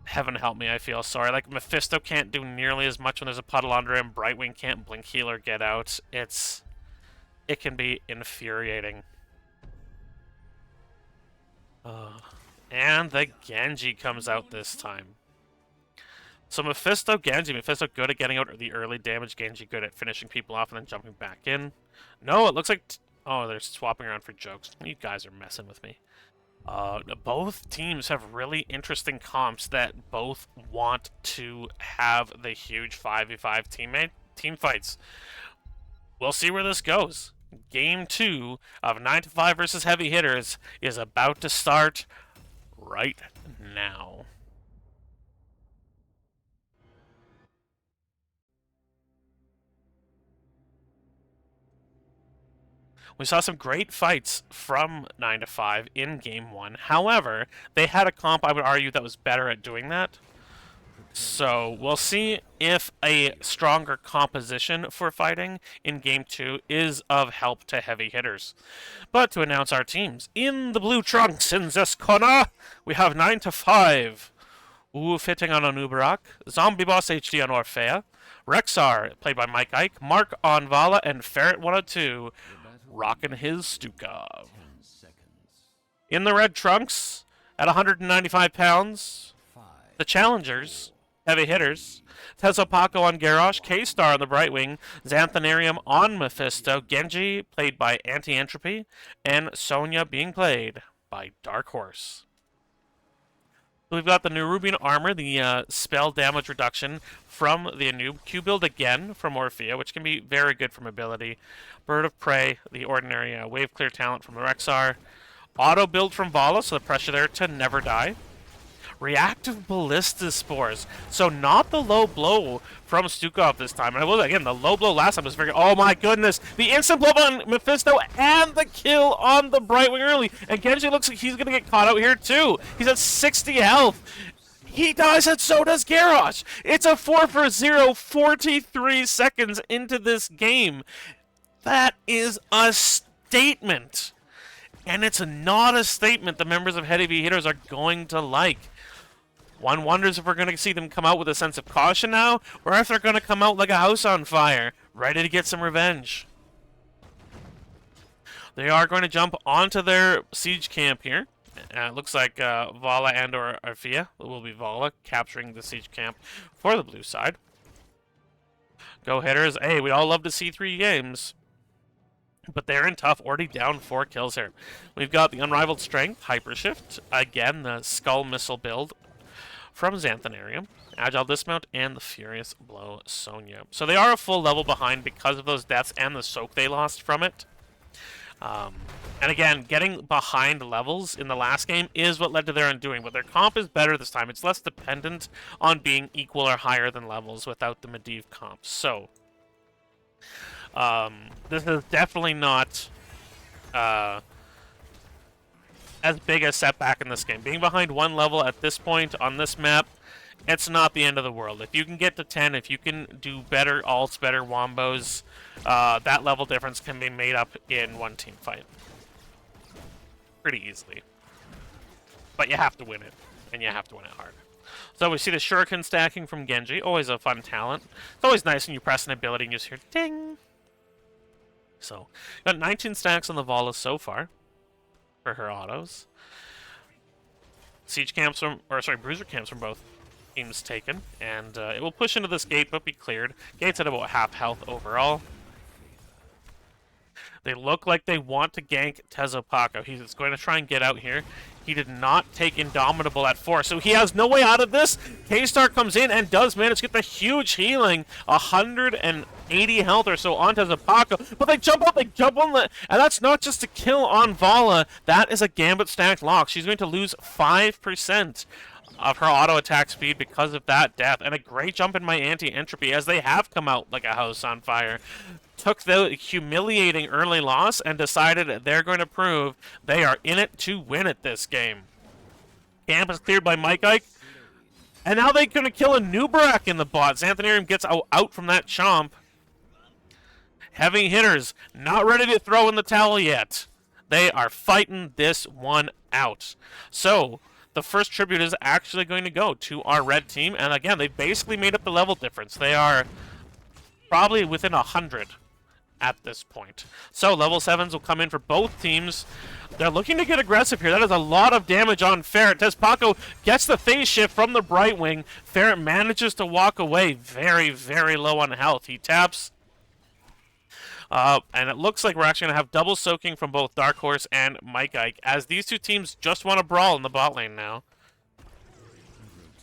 Heaven help me, I feel sorry. Like, Mephisto can't do nearly as much when there's a puddle under him. Brightwing can't blink heal or get out. It can be infuriating. And the Genji comes out this time. So Mephisto, Genji. Mephisto good at getting out the early damage. Genji good at finishing people off and then jumping back in. No, it looks like... oh, they're swapping around for jokes. You guys are messing with me. Both teams have really interesting comps that both want to have the huge 5v5 team fights. We'll see where this goes. Game 2 of 9-5 versus Heavy Hitters is about to start right now. We saw some great fights from 9-5 in Game 1. However, they had a comp, I would argue, that was better at doing that. So we'll see if a stronger composition for fighting in Game 2 is of help to Heavy Hitters. But to announce our teams, in the blue trunks in this corner, we have 9-5. Fitting on Anubarak, Zombie Boss HD on Orphea, Rexar, played by Mike Ike, Mark on Vala, and Ferret102, rocking his Stukov. In the red trunks, at 195 pounds, the challengers, Heavy Hitters, Tezopako on Garrosh, K-Star on the Brightwing, Xanthanarium on Mephisto, Genji, played by Anti-Entropy, and Sonya being played by Dark Horse. We've got the Nerubian Armor, the spell damage reduction from the Anub. Q build again from Orphea, which can be very good from ability. Bird of Prey, the ordinary Wave Clear talent from the Rexar. Auto build from Vala, so the pressure there to never die. Reactive Ballista Spores, so not the low blow from Stukov this time. And I will, again, the low blow last time was very... oh my goodness! The instant blow on Mephisto and the kill on the Brightwing early. And Genji looks like he's going to get caught out here too. He's at 60 health. He dies and so does Garrosh. It's a 4-for-0, 43 seconds into this game. That is a statement. And it's not a statement the members of Heavy Hitters are going to like. One wonders if we're going to see them come out with a sense of caution now, or if they're going to come out like a house on fire, ready to get some revenge. They are going to jump onto their siege camp here. It looks like Vala and or Orphea. It will be Vala capturing the siege camp for the blue side. Go Hitters. Hey, we all love to see 3 games. But they're in tough, already down 4 kills here. We've got the Unrivaled Strength, Hypershift. Again, the Skull Missile build from Xanthanarium, Agile Dismount, and the Furious Blow Sonya. So they are a full level behind because of those deaths and the soak they lost from it. And again, getting behind levels in the last game is what led to their undoing, but their comp is better this time. It's less dependent on being equal or higher than levels without the Medivh comp. So, this is definitely not as big a setback in this game. Being behind 1 level at this point on this map, it's not the end of the world. If you can get to 10, if you can do better ults, better wombos, that level difference can be made up in 1 team fight. Pretty easily. But you have to win it, and you have to win it hard. So we see the Shuriken stacking from Genji, always a fun talent. It's always nice when you press an ability and you just hear ding. So, got 19 stacks on the Vala so far for her autos. Siege camps from, or sorry, bruiser camps from both teams taken, and it will push into this gate but be cleared. Gate's at about half health overall. They look like they want to gank Tezopako. He's going to try and get out here. He did not take Indomitable at 4, so he has no way out of this. K-Star comes in and does manage to get the huge healing. 180 health or so on Tezopako. But they jump out, and that's not just a kill on Vala. That is a Gambit stacked lock. She's going to lose 5% of her auto attack speed because of that death. And a great jump in my anti-entropy as they have come out like a house on fire. Took the humiliating early loss and decided that they're going to prove they are in it to win it this game. Camp is cleared by Mike Ike. And now they're going to kill a Nubarak in the bot. Xanthanarium gets out from that chomp. Heavy Hitters not ready to throw in the towel yet. They are fighting this one out. So, the first tribute is actually going to go to our red team. And again, they basically made up the level difference. They are probably within 100 at this point. So, level 7s will come in for both teams. They're looking to get aggressive here. That is a lot of damage on Ferret. Tezpaco gets the phase shift from the Brightwing. Ferret manages to walk away very, very low on health. He taps. And it looks like we're actually going to have double soaking from both Dark Horse and Mike Ike, as these two teams just want to brawl in the bot lane now.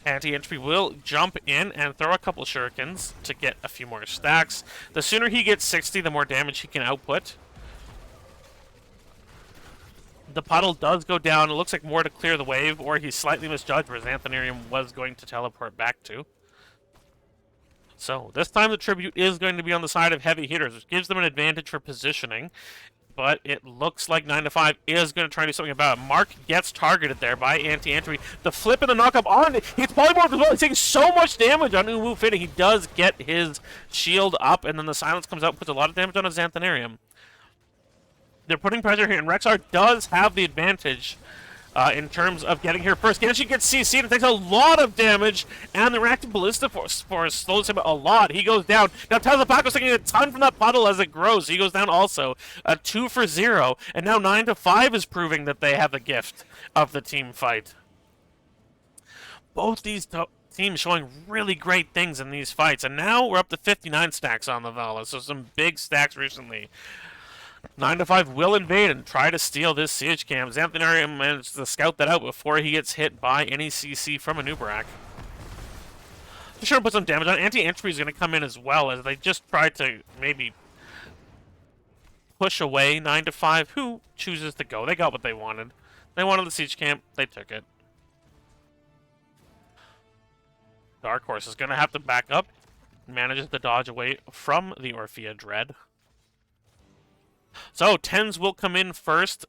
Anti-Entropy will jump in and throw a couple shurikens to get a few more stacks. The sooner he gets 60, the more damage he can output. The puddle does go down. It looks like more to clear the wave, or he's slightly misjudged where Xanthanarium was going to teleport back to. So, this time the tribute is going to be on the side of heavy hitters, which gives them an advantage for positioning. But it looks like 9to5 is going to try to do something about it. Mark gets targeted there by Anti-Entry. The flip and the knock-up on it. He's polymorphed as well. He's taking so much damage on Uwu Fitting. He does get his shield up, and then the silence comes out and puts a lot of damage on a Xanthanarium. They're putting pressure here, and Rexar does have the advantage in terms of getting here first. Genshi gets CC'd and takes a lot of damage, and the reactive Ballista Force slows him a lot. He goes down. Now Tezpaco's taking a ton from that puddle as it grows. He goes down also. 2 for 0, and now 9to5 is proving that they have the gift of the team fight. Both these teams showing really great things in these fights, and now we're up to 59 stacks on the Vala, so some big stacks recently. 9to5 will invade and try to steal this siege camp. Xanthanarium manages to scout that out before he gets hit by any CC from a Nubarak. For sure, put some damage on. Anti-Entropy is going to come in as well, as they just try to maybe push away 9to5, who chooses to go. They got what they wanted. They wanted the siege camp. They took it. Dark Horse is going to have to back up. Manages to dodge away from the Orphea Dread. So, 10s will come in first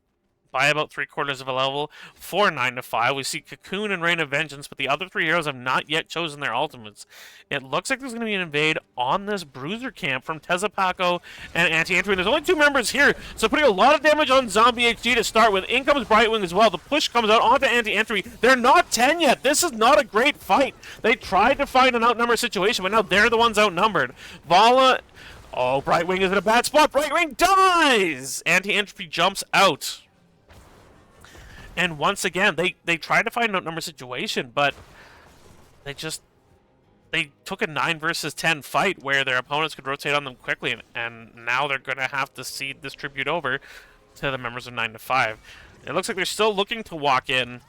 by about 3/4 of a level for 9to5. We see Cocoon and Rain of Vengeance, but the other 3 heroes have not yet chosen their ultimates. It looks like there's going to be an invade on this Bruiser camp from Tezpaco and Anti-Entry. There's only 2 members here, so putting a lot of damage on Zombie HD to start with. In comes Brightwing as well. The push comes out onto Anti-Entry. They're not 10 yet. This is not a great fight. They tried to find an outnumbered situation, but now they're the ones outnumbered. Vala... Oh, Brightwing is in a bad spot. Brightwing dies! Anti-Entropy jumps out. And once again, they tried to find an outnumbered situation, but they took a 9 versus 10 fight where their opponents could rotate on them quickly, and now they're going to have to cede this tribute over to the members of 9to5. It looks like they're still looking to walk in,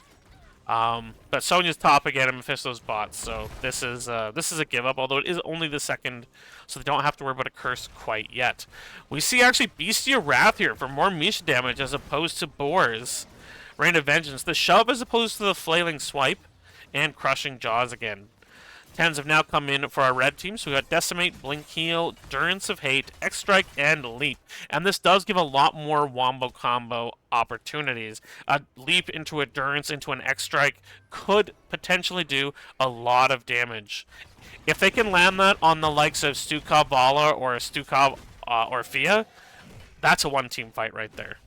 but Sonya's top again and Mephisto's bot, so this is a give up, although it is only the second, so they don't have to worry about a curse quite yet. We see actually Beastia Wrath here for more Misha damage as opposed to Boar's Rain of Vengeance. The shove as opposed to the flailing swipe, and crushing jaws again. 10s have now come in for our red team, so we got Decimate, Blink Heal, Durance of Hate, X-Strike, and Leap. And this does give a lot more wombo combo opportunities. A Leap into a Durance into an X-Strike could potentially do a lot of damage. If they can land that on the likes of Stukov Vala or Stukov Orphea, that's a one-team fight right there.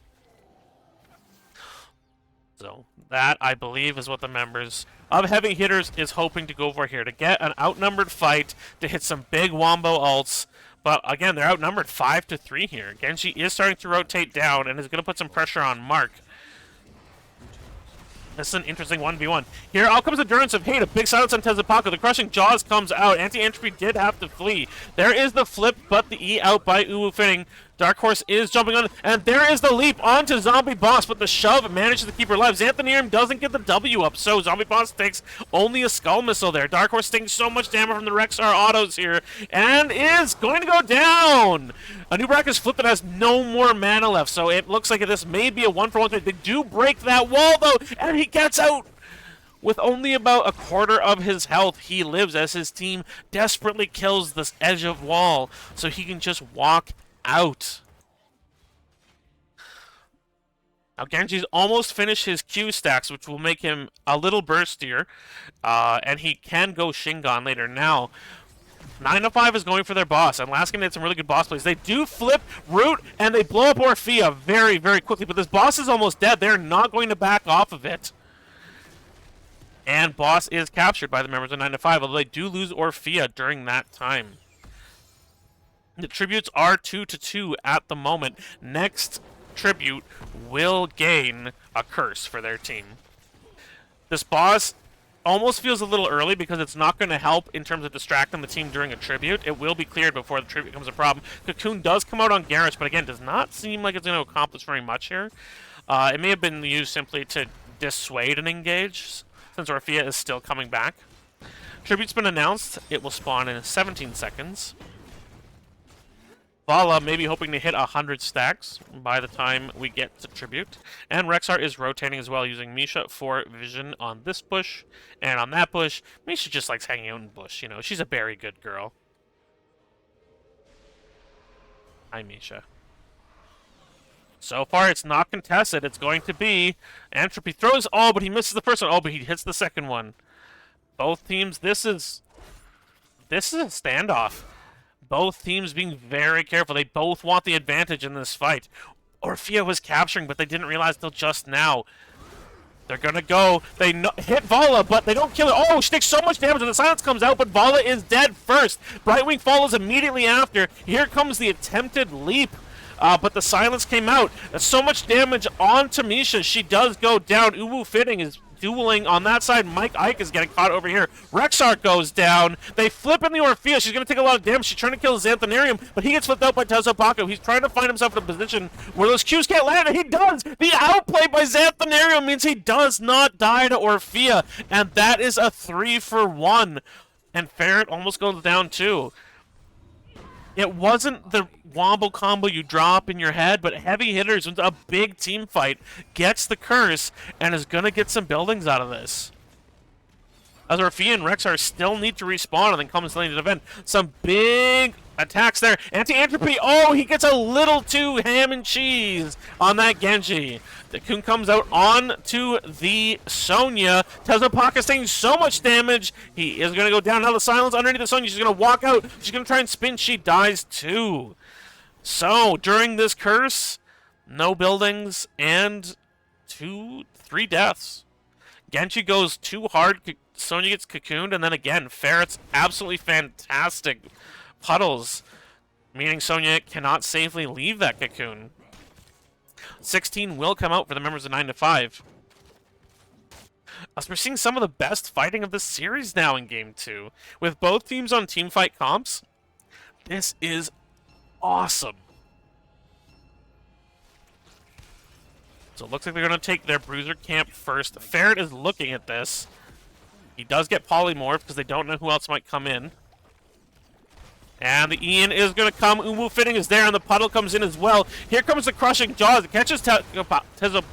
So that, I believe, is what the members of Heavy Hitters is hoping to go for here, to get an outnumbered fight, to hit some big wombo ults. But again, they're outnumbered 5-3 here. Genji is starting to rotate down and is going to put some pressure on Mark. This is an interesting 1v1. Here, out comes the Durance of Hate. A big silence on Tezpaco. The Crushing Jaws comes out. Anti-Entropy did have to flee. There is the flip, but the E out by Uwu Fitting. Dark Horse is jumping on, and there is the leap onto Zombie Boss, but the shove manages to keep her alive. Xanthanarium doesn't get the W up, so Zombie Boss takes only a Skull Missile there. Dark Horse taking so much damage from the Rexar autos here, and is going to go down! A Nubarak is flipped and has no more mana left, so it looks like this may be a 1-for-1 trade. They do break that wall, though, and he gets out! With only about 1/4 of his health, he lives as his team desperately kills this edge of wall, so he can just walk out. Now Genji's almost finished his Q stacks, which will make him a little burstier, and he can go Shingon later. Now, 9 to 5 is going for their boss, and last game they had some really good boss plays. They do flip root, and they blow up Orphea very, very quickly, but this boss is almost dead. They're not going to back off of it. And boss is captured by the members of 9 to 5, although they do lose Orphea during that time. The tributes are 2-2 at the moment. Next tribute will gain a curse for their team. This boss almost feels a little early because it's not going to help in terms of distracting the team during a tribute. It will be cleared before the tribute becomes a problem. Cocoon does come out on Garrus, but again, does not seem like it's going to accomplish very much here. It may have been used simply to dissuade an engage, since Orphea is still coming back. Tribute's been announced. It will spawn in 17 seconds. Vala may be hoping to hit 100 stacks by the time we get to Tribute. And Rexar is rotating as well, using Misha for vision on this bush and on that bush. Misha just likes hanging out in bush, you know. She's a very good girl. Hi, Misha. So far, it's not contested. It's going to be Entropy throws all, but he misses the first one. Oh, but he hits the second one. Both teams, this is a standoff. Both teams being very careful. They both want the advantage in this fight. Orphea was capturing, but they didn't realize till just now. They're gonna go. They hit Vala, but they don't kill her. Oh, she takes so much damage, and the silence comes out, but Vala is dead first. Brightwing follows immediately after. Here comes the attempted leap, but the silence came out. That's so much damage on Tamisha. She does go down. Uwu Fitting is dueling on that side. Mike Ike is getting caught over here. Rexar goes down. They flip in the Orphea. She's going to take a lot of damage. She's trying to kill Xanthanarium, but he gets flipped out by Tezopako. He's trying to find himself in a position where those Qs can't land, and he does! The outplay by Xanthanarium means he does not die to Orphea, and that is a 3-for-1. And Ferret almost goes down too. It wasn't the wombo combo you drop in your head, but Heavy Hitters, a big team fight, gets the curse and is going to get some buildings out of this. As Orphea and Rexar still need to respawn and then comes lane to defend. Some big attacks there. Anti-Entropy, oh, he gets a little too ham and cheese on that Genji. The Cocoon comes out on to the Sonya. Tezopaka is taking so much damage. He is going to go down. Now the silence underneath the Sonya. She's going to walk out. She's going to try and spin. She dies too. So, during this curse, no buildings and 3 deaths. Genji goes too hard. Sonya gets cocooned, and then again, Ferret's absolutely fantastic puddles, meaning Sonya cannot safely leave that cocoon. 16 will come out for the members of 9 to 5. As we're seeing some of the best fighting of the series now in Game 2. With both teams on teamfight comps, this is awesome. So it looks like they're going to take their Bruiser camp first. Ferret is looking at this. He does get polymorphed because they don't know who else might come in. And the Ian is going to come. Uwu Fitting is there, and the puddle comes in as well. Here comes the Crushing Jaws. It catches Tezopako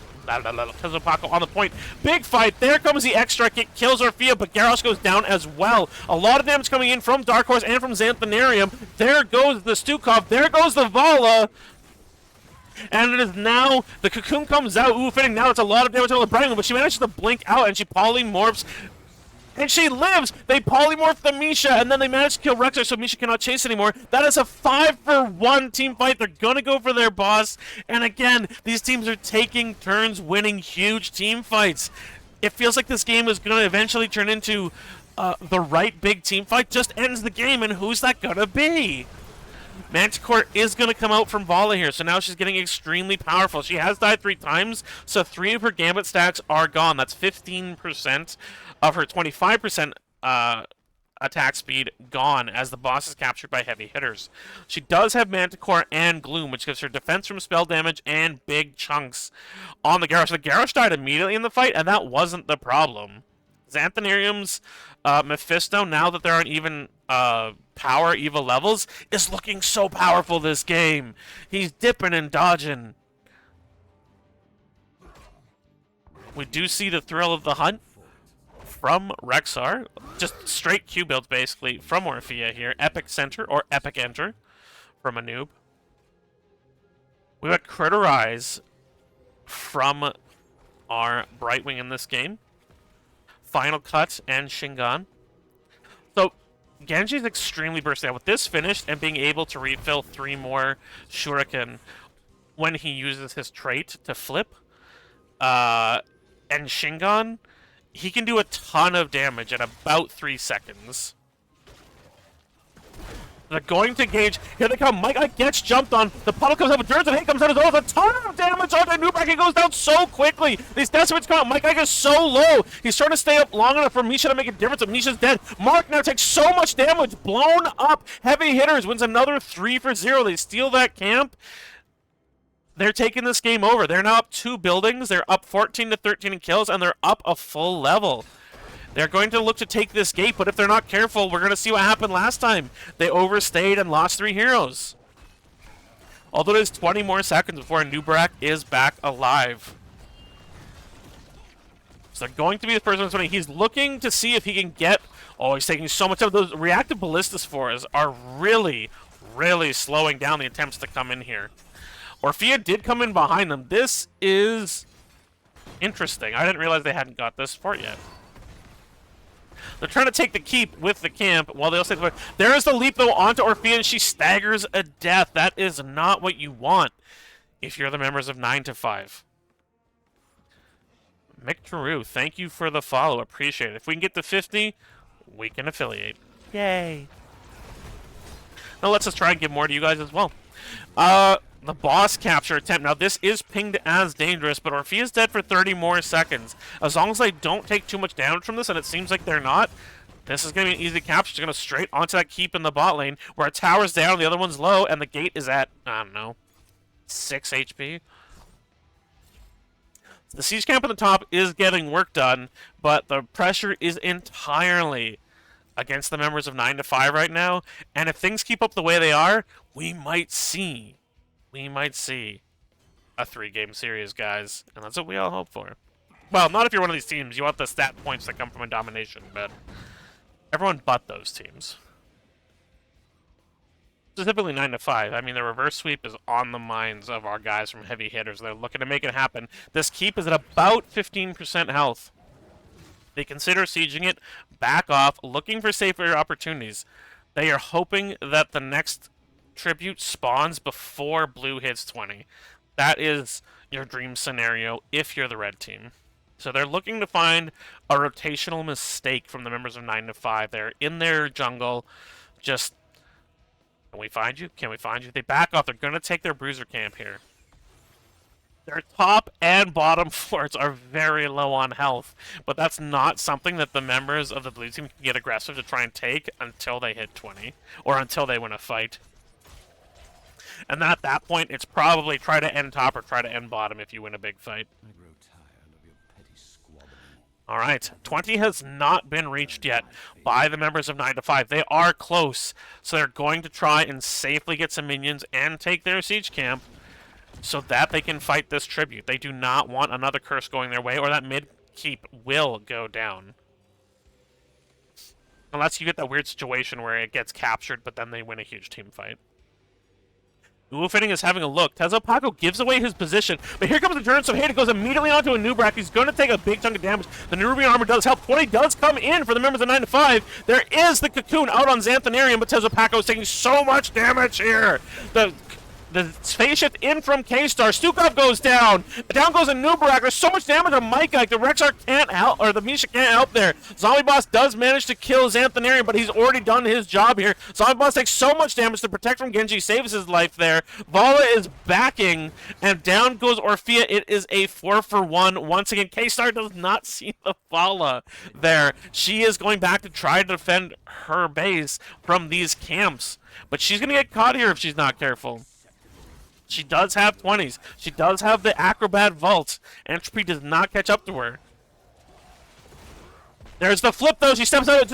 on the point. Big fight. There comes the extra kick. Kills Orphea, but Garros goes down as well. A lot of damage coming in from Dark Horse and from Xanthanarium. There goes the Stukov. There goes the Vala. And it is now, the Cocoon comes out. Uwu Fitting, now it's a lot of damage on the Brightwing, but she manages to blink out, and she polymorphs. And she lives! They polymorph the Misha, and then they manage to kill Rexar so Misha cannot chase anymore. That is a 5-for-1 team fight. They're gonna go for their boss. And again, these teams are taking turns winning huge team fights. It feels like this game is gonna eventually turn into the right big team fight. Just ends the game, and who's that gonna be? Manticore is going to come out from Vala here, so now she's getting extremely powerful. She has died 3 times, so 3 of her Gambit stacks are gone. That's 15% of her 25% attack speed gone as the boss is captured by Heavy Hitters. She does have Manticore and Gloom, which gives her defense from spell damage and big chunks on the Garrosh. The Garrosh died immediately in the fight, and that wasn't the problem. Xanthanarium's Mephisto, now that they're on even power EVA levels, is looking so powerful this game. He's dipping and dodging. We do see the thrill of the hunt from Rexar. Just straight Q builds, basically, from Orphea here. Epic Center, or Epic Enter, from a noob. We got Criterize from our Brightwing in this game. Final Cut and Shingon. So, Genji's extremely bursty. With this finished and being able to refill 3 more shuriken when he uses his trait to flip, and Shingon, he can do a ton of damage in about 3 seconds. They're going to engage. Here they come. Mike gets jumped on. The puddle comes up with turns and hate comes out as well. A ton of damage onto Nubrak. He goes down so quickly. These decimates come out. Mike is so low. He's trying to stay up long enough for Misha to make a difference, but Misha's dead. Mark now takes so much damage. Blown up. Heavy Hitters wins another 3-for-0. They steal that camp. They're taking this game over. They're now up 2 buildings. They're up 14-13 in kills, and they're up a full level. They're going to look to take this gate, but if they're not careful, we're going to see what happened last time. They overstayed and lost 3 heroes. Although there's 20 more seconds before Nubrak is back alive. So they're going to be the first one to 20. He's looking to see if he can get... Oh, he's taking so much of those reactive ballistas for us are really, really slowing down the attempts to come in here. Orphea did come in behind them. This is interesting. I didn't realize they hadn't got this part yet. They're trying to take the keep with the camp while they also take the... There is the leap, though, onto Orphea, and she staggers a death. That is not what you want if you're the members of 9-5. Mick True, thank you for the follow. Appreciate it. If we can get to 50, we can affiliate. Yay. Now let's just try and give more to you guys as well. The boss capture attempt. Now, this is pinged as dangerous, but Orphea's dead for 30 more seconds. As long as they don't take too much damage from this, and it seems like they're not, this is going to be an easy capture. It's going to straight onto that keep in the bot lane, where a tower's down, the other one's low, and the gate is at, I don't know, 6 HP. The siege camp on the top is getting work done, but the pressure is entirely against the members of 9-5 right now, and if things keep up the way they are, we might see a 3-game series, guys, and that's what we all hope for. Well, not if you're one of these teams. You want the stat points that come from a domination, but everyone but those teams. Specifically 9-5. I mean, the reverse sweep is on the minds of our guys from Heavy Hitters. They're looking to make it happen. This keep is at about 15% health. They consider sieging it, back off, looking for safer opportunities. They are hoping that the next tribute spawns before blue hits 20. That is your dream scenario if you're the red team. So they're looking to find a rotational mistake from the members of 9-5. They're in their jungle, just... Can we find you? Can we find you? They back off. They're going to take their bruiser camp here. Their top and bottom forts are very low on health, but that's not something that the members of the blue team can get aggressive to try and take until they hit 20, or until they win a fight. And then at that point, it's probably try to end top or try to end bottom if you win a big fight. I grow tired of your petty squabbling. Alright, 20 has not been reached yet by the members of 9-5. They are close, so they're going to try and safely get some minions and take their siege camp so that they can fight this tribute. They do not want another curse going their way, or that mid keep will go down. Unless you get that weird situation where it gets captured, but then they win a huge team fight. Uwufitting is having a look. Tezo Paco gives away his position, but here comes the turn, so Hayden goes immediately onto a Nubrak. He's going to take a big chunk of damage. The Nerubian armor does help. 20 does come in for the members of 9-5. There is the cocoon out on Xanthanarium, but Tezo Paco is taking so much damage here. The phase shift in from K-Star. Stukov goes down. Down goes a Nubrak. There's so much damage on Mike. Like, the Rexar can't help, or the Misha can't help there. Zombie Boss does manage to kill Xanthanarium, but he's already done his job here. Zombie Boss takes so much damage to protect from Genji, saves his life there. Vala is backing, and down goes Orphea. It is a 4-for-1. Once again, K-Star does not see the Vala there. She is going back to try to defend her base from these camps, but she's going to get caught here if she's not careful. She does have 20s. She does have the Acrobat Vault. Entropy does not catch up to her. There's the flip, though. She steps out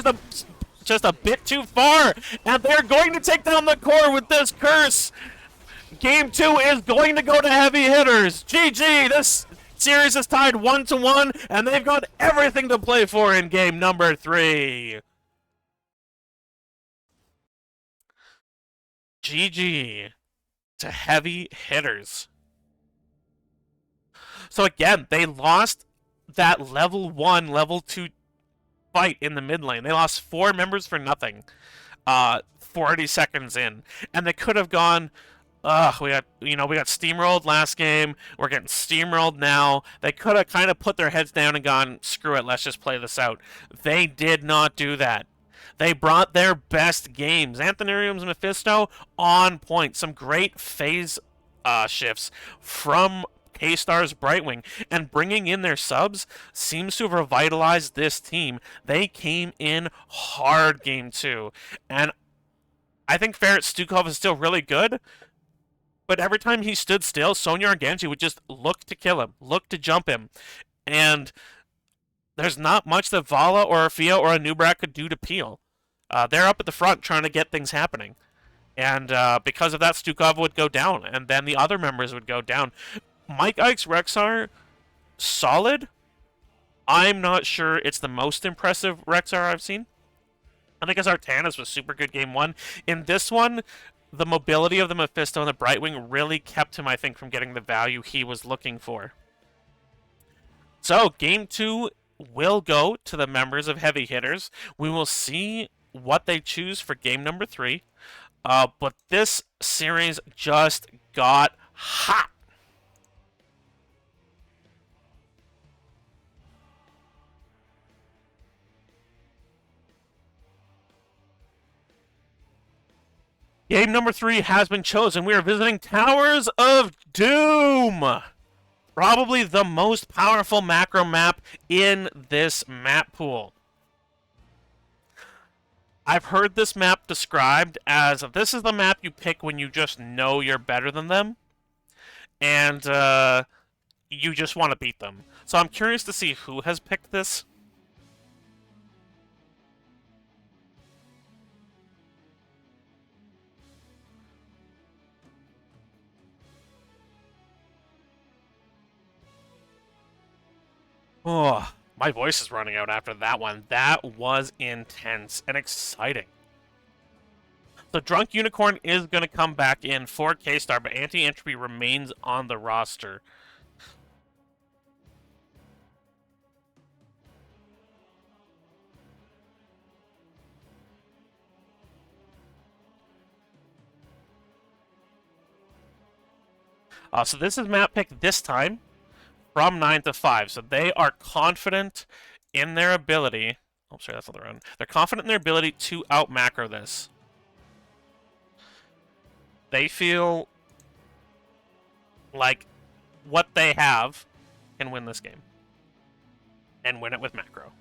just a bit too far. And they're going to take down the core with this curse. Game 2 is going to go to Heavy Hitters. GG. This series is tied 1-1, and they've got everything to play for in game number 3. GG. To Heavy Hitters. So again, they lost that level 1, level 2 fight in the mid lane. They lost 4 members for nothing. 40 seconds in, and they could have gone. We got steamrolled last game. We're getting steamrolled now. They could have kind of put their heads down and gone, screw it, let's just play this out. They did not do that. They brought their best games. Anthenarium's Mephisto on point. Some great phase shifts from K-Star's Brightwing, and bringing in their subs seems to have revitalized this team. They came in hard game 2, and I think Ferret Stukov is still really good, but every time he stood still, Sonya or Genji would just look to kill him, look to jump him, and there's not much that Vala or a Fia or a Nubrak could do to peel. They're up at the front trying to get things happening. And because of that, Stukov would go down, and then the other members would go down. Mike Ike's Rexar, solid. I'm not sure it's the most impressive Rexar I've seen. I think Artanis was super good game 1. In this one, the mobility of the Mephisto and the Brightwing really kept him, I think, from getting the value he was looking for. So, game 2 will go to the members of Heavy Hitters. We will see what they choose for game number 3. But this series just got hot. Game number 3 has been chosen. We are visiting Towers of Doom. Probably the most powerful macro map in this map pool. I've heard this map described as, this is the map you pick when you just know you're better than them, and you just want to beat them. So I'm curious to see who has picked this. Oh, my voice is running out after that one. That was intense and exciting. The Drunk Unicorn is going to come back in for K-Star, but Anti-Entropy remains on the roster. So this is map pick this time from 9 to 5. So they are confident in their ability. Oh, sorry, that's not the run. They're confident in their ability to out macro this. They feel like what they have can win this game. And win it with macro.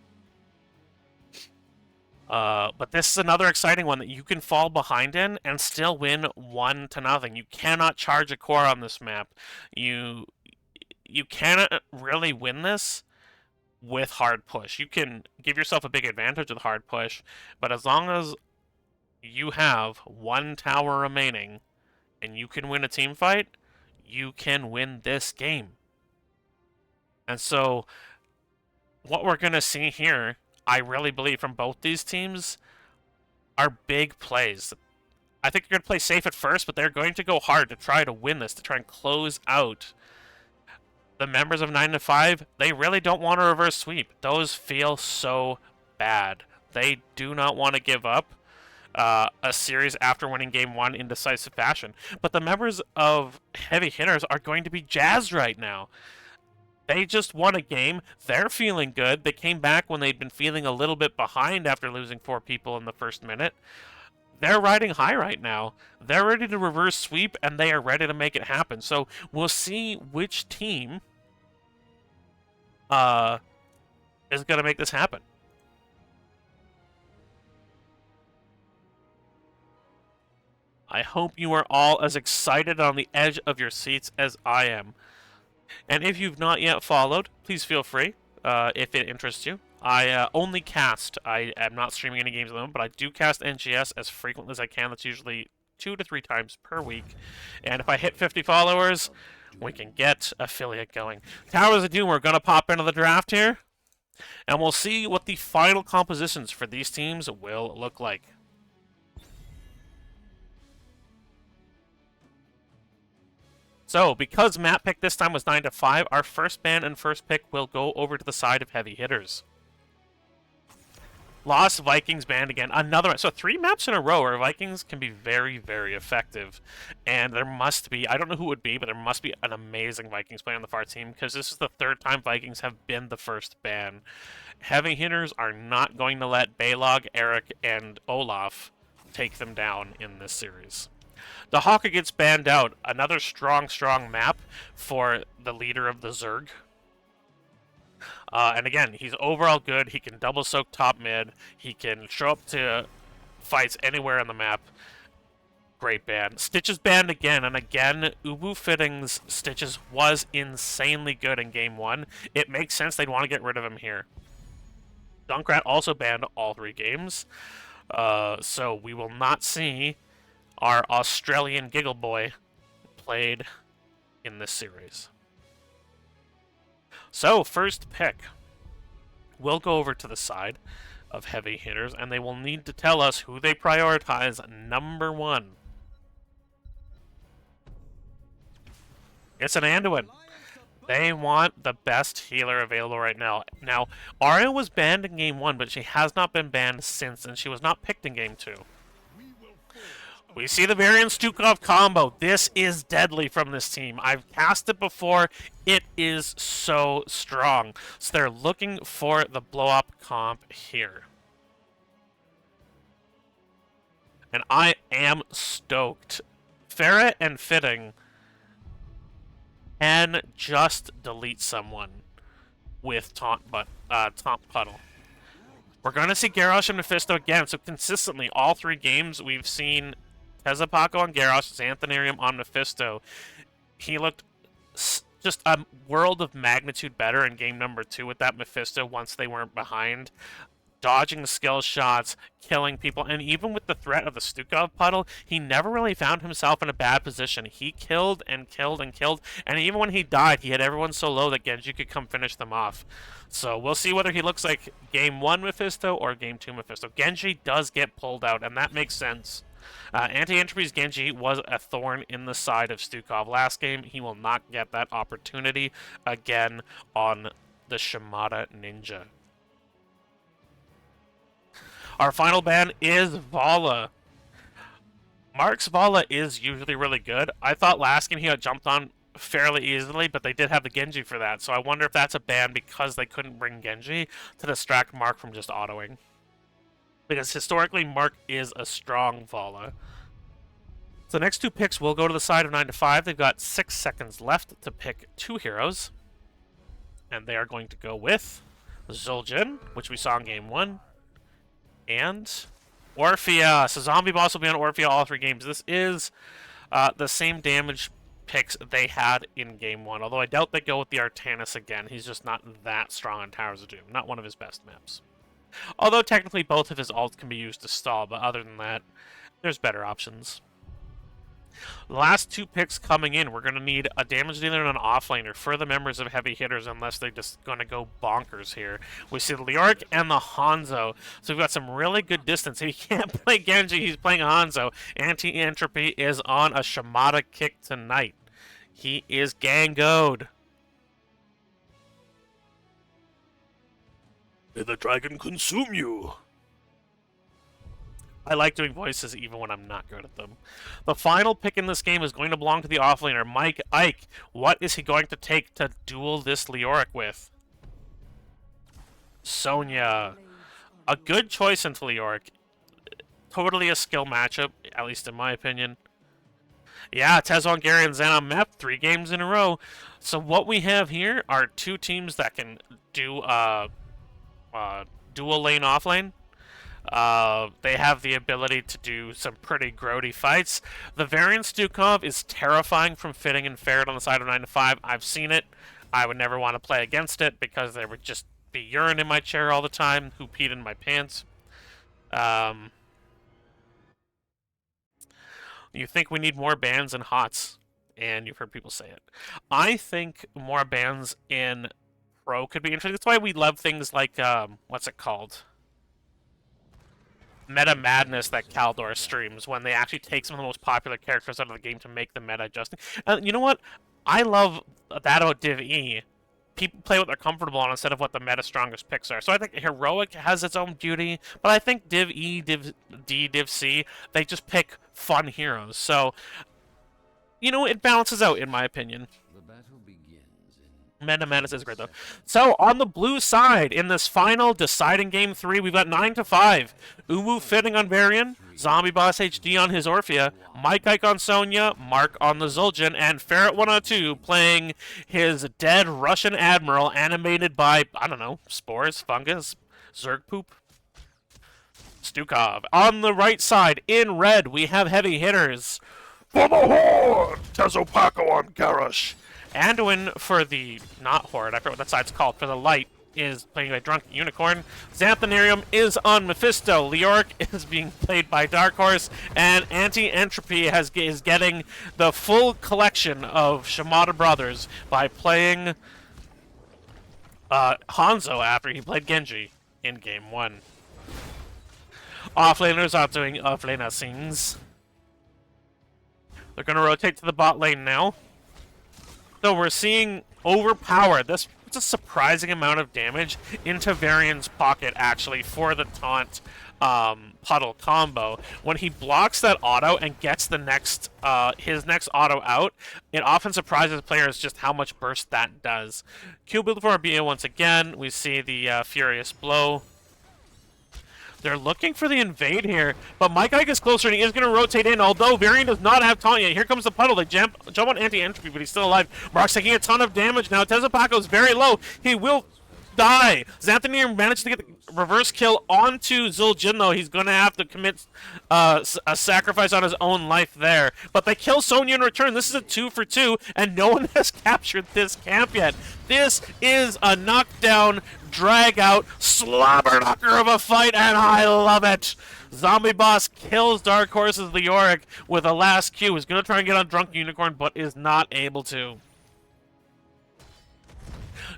But this is another exciting one that you can fall behind in and still win 1-0. You cannot charge a core on this map. You cannot really win this with hard push. You can give yourself a big advantage with hard push, but as long as you have 1 tower remaining and you can win a team fight, you can win this game. And so what we're going to see here, I really believe from both these teams, are big plays. I think they're going to play safe at first, but they're going to go hard to try to win this, to try and close out. The members of 9 to 5, they really don't want a reverse sweep. Those feel so bad. They do not want to give up a series after winning game 1 in decisive fashion. But the members of Heavy Hitters are going to be jazzed right now. They just won a game. They're feeling good. They came back when they'd been feeling a little bit behind after losing 4 people in the first minute. They're riding high right now. They're ready to reverse sweep, and they are ready to make it happen. So we'll see which team is going to make this happen. I hope you are all as excited on the edge of your seats as I am. And if you've not yet followed, please feel free, if it interests you. I only cast. I am not streaming any games at the moment, but I do cast NGS as frequently as I can. That's usually 2 to 3 times per week. And if I hit 50 followers, we can get affiliate going. Towers of Doom, we're going to pop into the draft here, and we'll see what the final compositions for these teams will look like. So, because map pick this time was 9 to 5, our first ban and first pick will go over to the side of Heavy Hitters. Lost, Vikings banned again. Another one. So 3 maps in a row where Vikings can be very, very effective. And there must be, I don't know who it would be, but there must be an amazing Vikings player on the far team because this is the 3rd time Vikings have been the first ban. Heavy hitters are not going to let Balog, Eric, and Olaf take them down in this series. The Hawker gets banned out. Another strong, strong map for the leader of the Zerg. And again, he's overall good. He can double soak top mid. He can show up to fights anywhere on the map. Great ban. Stitches banned again, and again, Ubu Fitting's Stitches was insanely good in game 1. It makes sense they'd want to get rid of him here. Dunkrat also banned all 3 games. So we will not see our Australian Giggle Boy played in this series. So, first pick. We'll go over to the side of heavy hitters, and they will need to tell us who they prioritize number 1. It's an Anduin. They want the best healer available right now. Now, Arya was banned in game 1, but she has not been banned since, and she was not picked in game 2. We see the Varian Stukov combo. This is deadly from this team. I've cast it before. It is so strong. So they're looking for the blow-up comp here. And I am stoked. Ferret and Fitting can just delete someone with Taunt Puddle. We're going to see Garrosh and Mephisto again. So consistently, all 3 games, we've seen Tezapako on Garrosh, Xanthanarium on Mephisto. He looked just a world of magnitude better in game number 2 with that Mephisto once they weren't behind. Dodging skill shots, killing people, and even with the threat of the Stukov puddle, he never really found himself in a bad position. He killed and killed and killed, and even when he died, he had everyone so low that Genji could come finish them off. So we'll see whether he looks like game 1 Mephisto or game 2 Mephisto. Genji does get pulled out, and that makes sense. Anti-Entropy's Genji was a thorn in the side of Stukov last game. He will not get that opportunity again on the Shimada Ninja. Our final ban is Vala. Mark's Vala is usually really good. I thought last game he got jumped on fairly easily, but they did have the Genji for that. So I wonder if that's a ban because they couldn't bring Genji to distract Mark from just autoing. Because historically, Mark is a strong Vala. So the next 2 picks will go to the side of 9 to 5. They've got 6 seconds left to pick 2 heroes. And they are going to go with Zul'jin, which we saw in game 1. And Orphea. So Zombie Boss will be on Orphea all 3 games. This is the same damage picks they had in game 1. Although I doubt they go with the Artanis again. He's just not that strong on Towers of Doom. Not one of his best maps. Although technically both of his ults can be used to stall, but other than that, there's better options. The last 2 picks coming in, we're going to need a damage dealer and an offlaner for the members of heavy hitters unless they're just going to go bonkers here. We see the Leoric and the Hanzo. So we've got some really good distance. He can't play Genji, he's playing Hanzo. Anti-Entropy is on a Shimada kick tonight. He is Gangoed. May the dragon consume you. I like doing voices even when I'm not good at them. The final pick in this game is going to belong to the offlaner, Mike Ike. What is he going to take to duel this Leoric with? Sonya. A good choice into Leoric. Totally a skill matchup, at least in my opinion. Yeah, Tezo, Gary, and Xana Mep, 3 games in a row. So what we have here are 2 teams that can do dual lane offlane. They have the ability to do some pretty grody fights. The Varian Stukov is terrifying from Fitting and Ferret on the side of 9 to 5. I've seen it. I would never want to play against it because there would just be urine in my chair all the time, who peed in my pants. You think we need more bans in HOTS, and you've heard people say it. I think more bans in Pro could be interesting. That's why we love things like, what's it called? Meta Madness that Caldor streams, when they actually take some of the most popular characters out of the game to make the meta adjusting. You know what? I love that about Div E, people play what they're comfortable on instead of what the meta strongest picks are. So I think Heroic has its own beauty, but I think Div E, Div D, Div C, they just pick fun heroes. So, you know, it balances out, in my opinion. The battle begins in Meta Madness is great, though. So, on the blue side, in this final deciding Game 3, we've got 9-5. Uwu Fitting on Varian, Zombie Boss HD on his Orphea, Mike Ike on Sonya, Mark on the Zul'jin, and Ferret102 playing his dead Russian admiral animated by, I don't know, spores, fungus, Zerg poop. Stukov. On the right side, in red, we have heavy hitters. For the Horde! Tezopako on Garrosh. Anduin for the, not Horde, I forget what that side's called, for the light, is playing by Drunken Unicorn. Xanthanarium is on Mephisto. Leoric is being played by Dark Horse. And Anti-Entropy is getting the full collection of Shimada Brothers by playing Hanzo after he played Genji in Game 1. Offlaners are doing offlaner things. They're going to rotate to the bot lane now. So we're seeing overpowered. This puts a surprising amount of damage into Varian's pocket, actually, for the taunt puddle combo. When he blocks that auto and gets the next his next auto out, it often surprises players just how much burst that does. Q build for RBA once again. We see the Furious Blow. They're looking for the invade here, but Mike Ike is closer and he is going to rotate in, although Varian does not have taunt yet. Here comes the puddle. They jump on anti-entropy, but he's still alive. Mark's taking a ton of damage now. Tezopako is very low. He will die. Xanthanir managed to get the reverse kill onto Zul'jin, though. He's going to have to commit a sacrifice on his own life there. But they kill Sonya in return. This is a 2-for-2, and no one has captured this camp yet. This is a knockdown, drag-out, slobber-knocker of a fight, and I love it. Zombie Boss kills Dark Horse's Leoric with a last Q. He's going to try and get on Drunken Unicorn, but is not able to.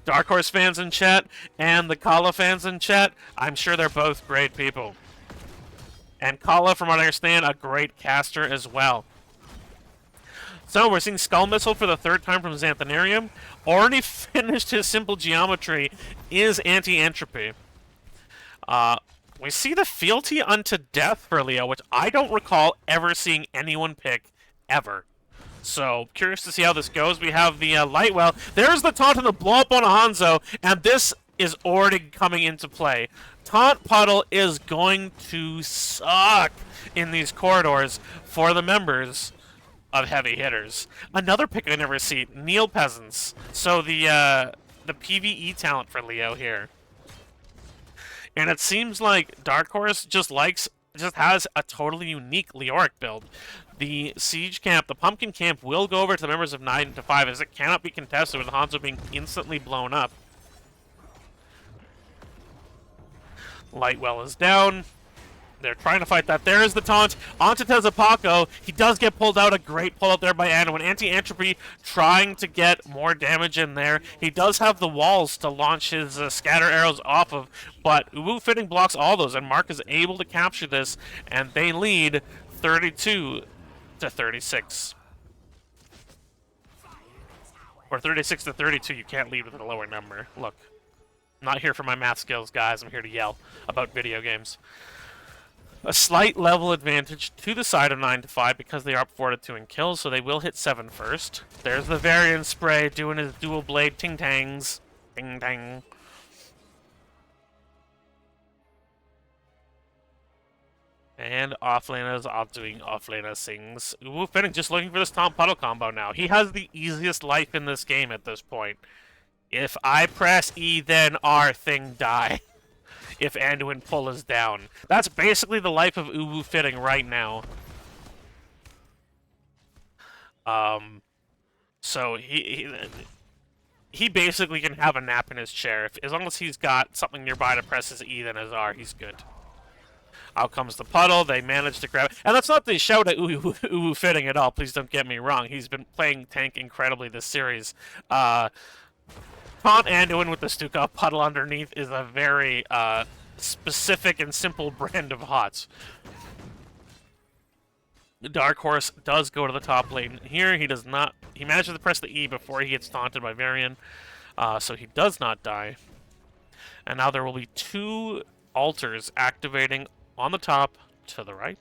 Dark Horse fans in chat and the Kala fans in chat, I'm sure they're both great people. And Kala, from what I understand, a great caster as well. So we're seeing Skull Missile for the third time from Xanthanarium. Already finished his simple geometry is Anti-Entropy. We see the Fealty unto Death for Leo, which I don't recall ever seeing anyone pick, ever. So, curious to see how this goes. We have the Lightwell. There's the taunt and the blow up on Hanzo, and this is already coming into play. Taunt Puddle is going to suck in these corridors for the members of Heavy Hitters. Another pick I never see, Neil Peasants. So the PvE talent for Leo here. And it seems like Dark Horse just has a totally unique Leoric build. The Siege Camp, the Pumpkin Camp, will go over to the members of 9-5 as it cannot be contested with Hanzo being instantly blown up. Lightwell is down. They're trying to fight that. There is the taunt onto Tezopako. He does get pulled out. A great pull out there by Anduin. Anti-Entropy trying to get more damage in there. He does have the walls to launch his scatter arrows off of, but Uwu Fitting blocks all those, and Mark is able to capture this, and they lead 32-36. Or 36-32. You can't lead with a lower number. Look, I'm not here for my math skills, guys. I'm here to yell about video games. A slight level advantage to the side of 9-5 because they are up 4-2 in kills, so they will hit 7 first. There's the Varian Spray doing his dual blade ting-tangs. Ting-tang. And offlaners are doing offlaner things. Uwu Fitting just looking for this Tom Puddle combo now. He has the easiest life in this game at this point. If I press E, then R, thing die. If Anduin pull is down. That's basically the life of Uwu Fitting right now. So he basically can have a nap in his chair. As long as he's got something nearby to press his E, then his R, he's good. Out comes the puddle. They manage to grab it. And that's not the shout at Uwu Fitting at all. Please don't get me wrong. He's been playing tank incredibly this series. Taunt Anduin with the Stukov puddle underneath is a very specific and simple brand of HOTS. Dark Horse does go to the top lane here. He does not. He manages to press the E before he gets taunted by Varian. So he does not die. And now there will be 2 altars activating on the top, to the right,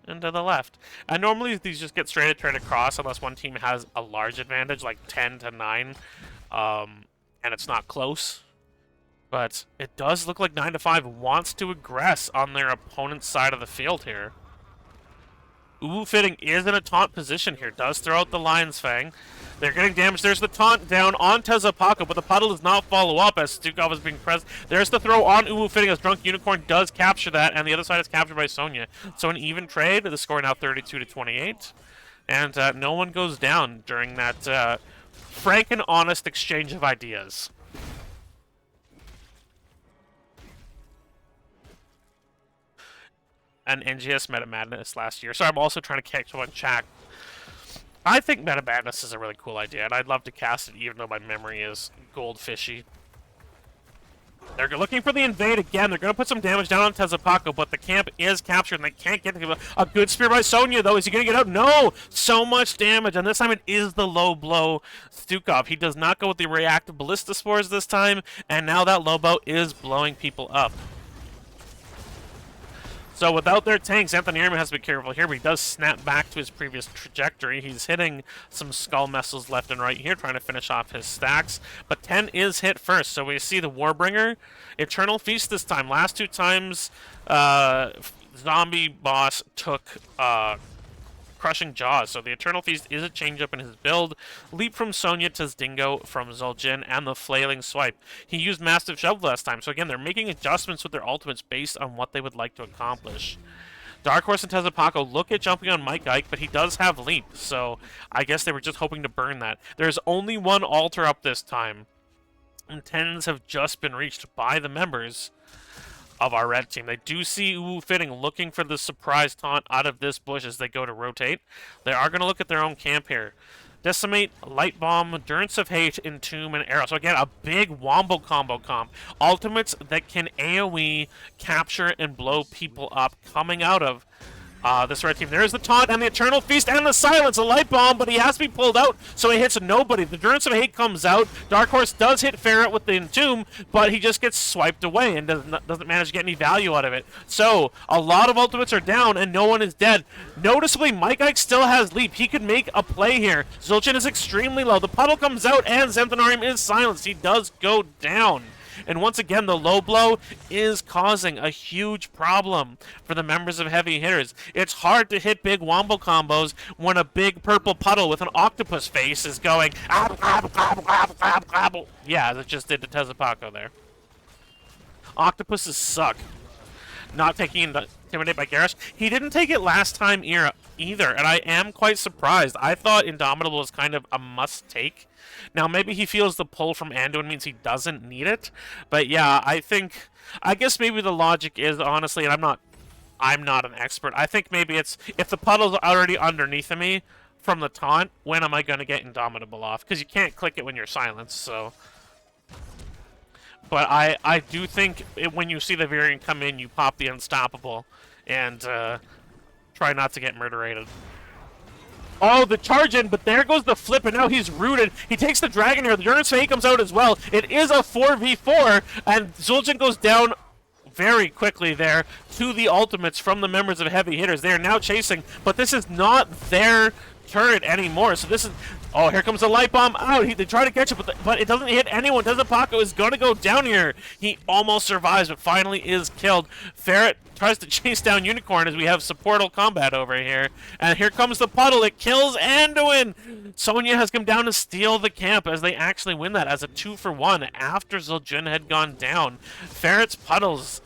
and to the left. And normally these just get straight across unless one team has a large advantage, like 10 to 9, and it's not close. But it does look like 9 to 5 wants to aggress on their opponent's side of the field here. Fitting is in a taunt position here. Does throw out the Lion's Fang. They're getting damaged. There's the taunt down on Tezapaka, but the puddle does not follow up as Stukov is being pressed. There's the throw on Fitting as Drunk Unicorn does capture that, and the other side is captured by Sonya. So an even trade. The score now 32 to 28. And no one goes down during that frank and honest exchange of ideas. And NGS Meta Madness last year. So I'm also trying to catch one chat. I think Meta Madness is a really cool idea, and I'd love to cast it even though my memory is goldfishy. They're looking for the invade again. They're going to put some damage down on Tezapaka, but the camp is captured, and they can't get to a good spear by Sonya, though. Is he going to get out? No! So much damage, and this time it is the low blow Stukov. He does not go with the reactive Ballista Spores this time, and now that low blow is blowing people up. So without their tanks, Anthony has to be careful here, but he does snap back to his previous trajectory. He's hitting some skull missiles left and right here, trying to finish off his stacks. But 10 is hit first, so we see the Warbringer. Eternal Feast this time. Last 2 times, Zombie Boss took Crushing Jaws, so the Eternal Feast is a change-up in his build. Leap from Sonya to Zdingo from Zul'jin, and the Flailing Swipe. He used Massive Shovel last time, so again, they're making adjustments with their ultimates based on what they would like to accomplish. Dark Horse and Tezapaka look at jumping on Mike Ike, but he does have Leap, so I guess they were just hoping to burn that. There's only 1 altar up this time, and 10s have just been reached by the members of our red team. They do see Fitting looking for the surprise taunt out of this bush as they go to rotate. They are going to look at their own camp here. Decimate, Light Bomb, Endurance of Hate, Entomb, and Arrow. So again, a big Wombo combo comp. Ultimates that can AoE, capture, and blow people up coming out of this red team. There's the taunt and the Eternal Feast and the Silence, a Light Bomb, but he has to be pulled out, so he hits nobody. The Endurance of Hate comes out. Dark Horse does hit Ferret with the Entomb, but he just gets swiped away and doesn't manage to get any value out of it. So, a lot of ultimates are down and no one is dead. Noticeably, Mike Ike still has Leap. He could make a play here. Zul'jin is extremely low. The puddle comes out and Xanthanarium is silenced. He does go down. And once again, the low blow is causing a huge problem for the members of Heavy Hitters. It's hard to hit big wombo combos when a big purple puddle with an octopus face is going, "Ab, ab, ab, ab, ab, ab." Yeah, that just did to Tezapaka there. Octopuses suck. Not taking Intimidate by Garrosh. He didn't take it last time either, and I am quite surprised. I thought Indomitable was kind of a must-take. Now, maybe he feels the pull from Anduin means he doesn't need it, but yeah, I guess maybe the logic is, honestly, and I'm not an expert, I think maybe it's, if the puddle's already underneath of me from the taunt, when am I going to get Indomitable off? Because you can't click it when you're silenced, so... But I do think when you see the variant come in, you pop the Unstoppable and try not to get murderated. Oh, the charge in, but there goes the flip, and now he's rooted. He takes the Dragon here. The Endurance Fate comes out as well. It is a 4v4, and Zul'jin goes down very quickly there to the ultimates from the members of Heavy Hitters. They are now chasing, but this is not their turret anymore. So this is... Oh, here comes the Light Bomb out. They try to catch it, but it doesn't hit anyone. Tezapaka is going to go down here. He almost survives, but finally is killed. Ferret tries to chase down Unicorn as we have supportal combat over here. And here comes the puddle. It kills Anduin. Sonya has come down to steal the camp as they actually win that as a 2-for-1 after Zul'jin had gone down. Ferret's puddles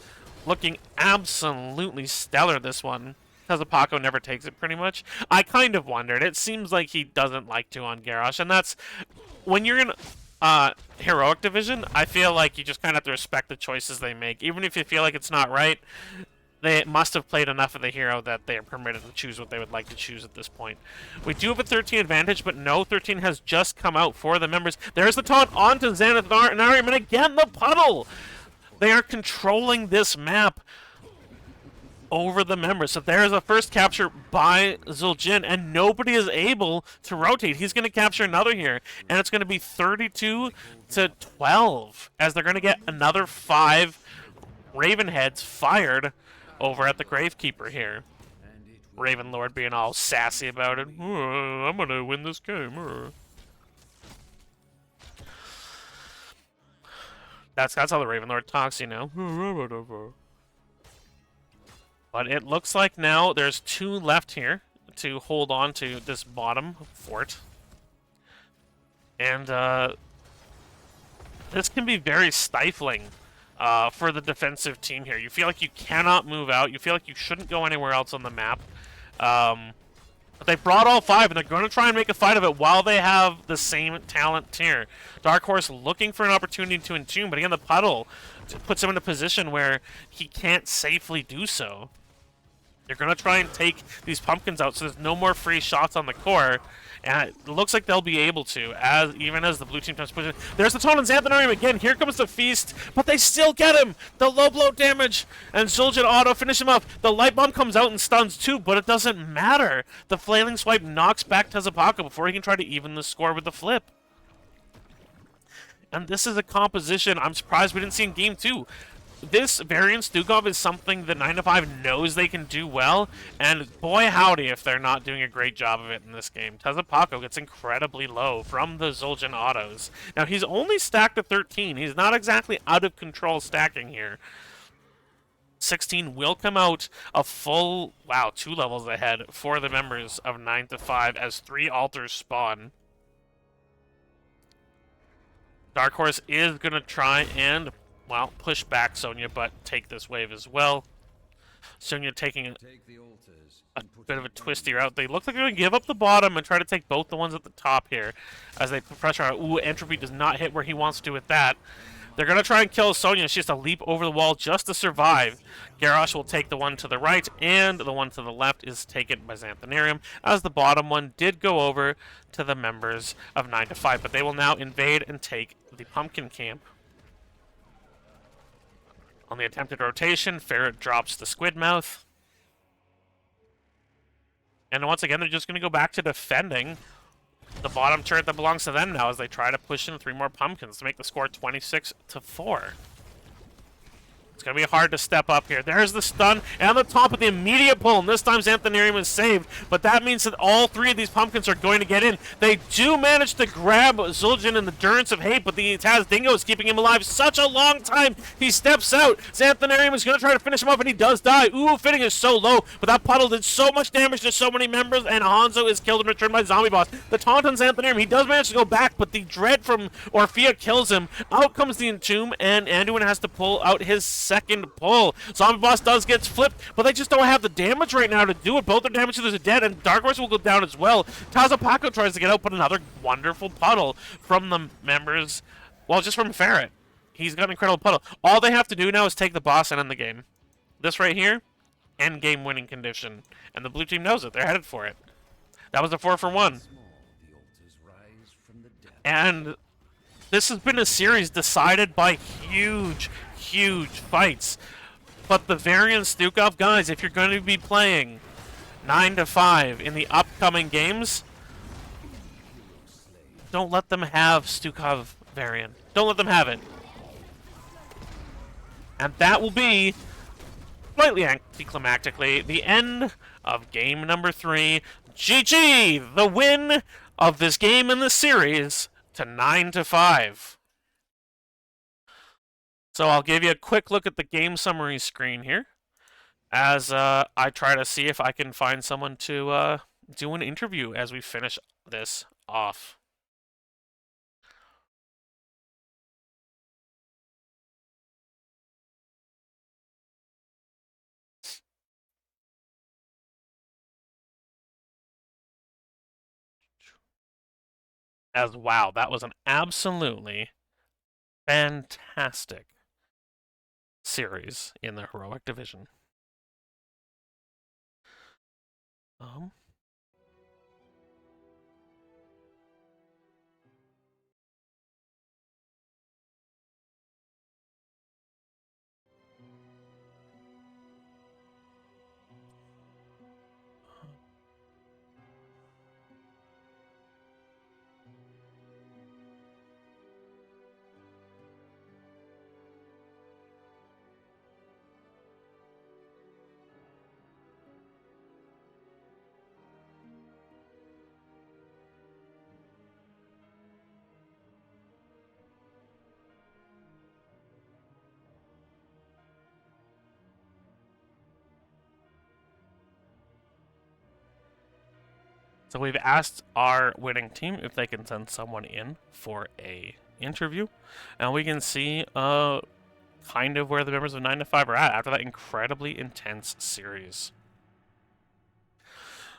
looking absolutely stellar this one. Tezapaka never takes it, pretty much. I kind of wondered. It seems like he doesn't like to on Garrosh, and that's... When you're in Heroic Division, I feel like you just kind of have to respect the choices they make. Even if you feel like it's not right, they must have played enough of the hero that they are permitted to choose what they would like to choose at this point. We do have a 13 advantage, but no, 13 has just come out for the members. There's the taunt onto Xanthanarium, and again, the puddle! They are controlling this map over the members. So there's a first capture by Zul'jin, and nobody is able to rotate. He's going to capture another here, and it's going to be 32 to 12 as they're going to get another 5 Raven heads fired over at the Gravekeeper here. Raven Lord being all sassy about it. I'm going to win this game. That's how the Raven Lord talks, you know. But it looks like now there's 2 left here to hold on to this bottom fort. And this can be very stifling for the defensive team here. You feel like you cannot move out. You feel like you shouldn't go anywhere else on the map. But they brought all 5, and they're going to try and make a fight of it while they have the same talent tier. Dark Horse looking for an opportunity to entomb, but again, the puddle puts him in a position where he can't safely do so. They're going to try and take these pumpkins out so there's no more free shots on the core. And it looks like they'll be able to, even as the blue team tries to push it. There's the Taunt on Xanthanarium again. Here comes the feast, but they still get him. The low blow damage, and Zul'jin auto finish him off. The light bomb comes out and stuns too, but it doesn't matter. The flailing swipe knocks back Tezapaka before he can try to even the score with the flip. And this is a composition I'm surprised we didn't see in Game 2. This variant Stukov is something that 9 to 5 knows they can do well, and boy howdy if they're not doing a great job of it in this game. Tezapaka gets incredibly low from the Zul'jin autos. Now, he's only stacked to 13. He's not exactly out of control stacking here. 16 will come out a full, 2 levels ahead for the members of 9 to 5 as 3 altars spawn. Dark Horse is going to try and push back Sonya, but take this wave as well. Sonya taking a bit of a twisty route. They look like they're going to give up the bottom and try to take both the ones at the top here as they put pressure on. Ooh, Entropy does not hit where he wants to with that. They're going to try and kill Sonya. She has to leap over the wall just to survive. Garrosh will take the one to the right, and the one to the left is taken by Xanthanarium, as the bottom one did go over to the members of 9 to 5. But they will now invade and take the Pumpkin Camp. On the attempted rotation, Ferret drops the Squid Mouth. And once again, they're just going to go back to defending the bottom turret that belongs to them now as they try to push in 3 more pumpkins to make the score 26 to 4. It's going to be hard to step up here. There's the stun and the top of the immediate pull. And this time Xanthanarium is saved. But that means that all 3 of these pumpkins are going to get in. They do manage to grab Zul'jin in the Durance of Hate, but the Taz Dingo is keeping him alive such a long time. He steps out. Xanthanarium is going to try to finish him off, and he does die. Ooh, Fitting is so low, but that puddle did so much damage to so many members, and Hanzo is killed and returned by Zombie Boss. The taunt on Xanthanarium, he does manage to go back, but the dread from Orphea kills him. Out comes the Entomb, and Anduin has to pull out his second pull. Zombie Boss does get flipped, but they just don't have the damage right now to do it. Both their damage to are dead, and Dark Horse will go down as well. Tezapaka tries to get out, but another wonderful puddle from the members. Well, just from Ferret. He's got an incredible puddle. All they have to do now is take the boss and end the game. This right here, end game winning condition. And the blue team knows it. They're headed for it. That was a 4-for-1. And this has been a series decided by huge fights. But the variant Stukov, guys, if you're going to be playing 9 to 5 in the upcoming games, don't let them have Stukov variant. Don't let them have it. And that will be, slightly anticlimactically, the end of game number 3. GG! The win of this game in the series to 9 to 5. So I'll give you a quick look at the game summary screen here as I try to see if I can find someone to do an interview as we finish this off. Wow, that was an absolutely fantastic series in the Heroic Division. So we've asked our winning team if they can send someone in for a interview, and we can see kind of where the members of 9 to 5 are at after that incredibly intense series.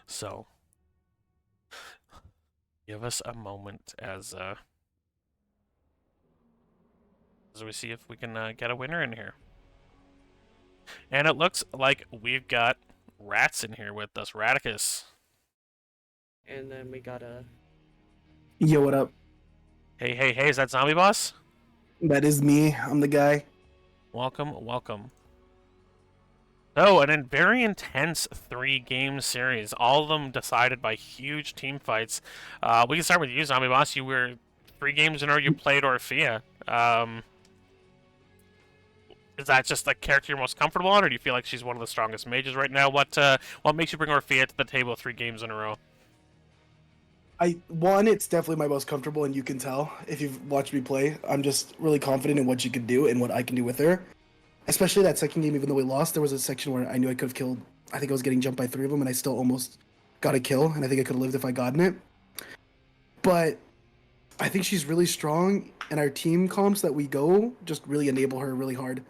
So give us a moment as we see if we can get a winner in here. And it looks like we've got Rats in here with us. Radicus. And then we got a. Yo, what up? Hey, hey, hey, is that Zombie Boss? That is me. I'm the guy. Welcome, welcome. So, an very intense 3-game series. All of them decided by huge team fights. We can start with you, Zombie Boss. You were 3 games in a row you played Orphea. Is that just the character you're most comfortable on, or do you feel like she's one of the strongest mages right now? What makes you bring Orphea to the table 3 games in a row? It's definitely my most comfortable, and you can tell if you've watched me play. I'm just really confident in what she could do and what I can do with her. Especially that second game, even though we lost, there was a section where I knew I could have killed. I think I was getting jumped by 3 of them, and I still almost got a kill, and I think I could have lived if I gotten it. But I think she's really strong, and our team comps that we go just really enable her really hard.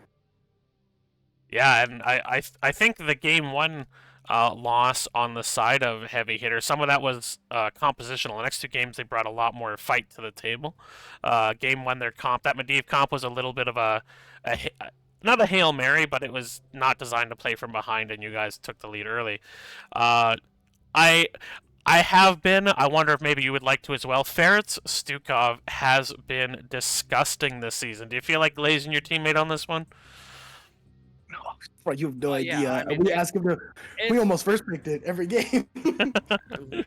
Yeah, and I think the game 1 loss on the side of Heavy Hitter, some of that was compositional. The next 2 games, they brought a lot more fight to the table. Game 1, their comp, that Medivh comp was a little bit of not a Hail Mary, but it was not designed to play from behind, and you guys took the lead early. I have been, I wonder if maybe you would like to as well. Ferret's Stukov has been disgusting this season. Do you feel like glazing your teammate on this one? Bro, you have no idea. Yeah, I mean, we ask him to. We almost first picked it every game.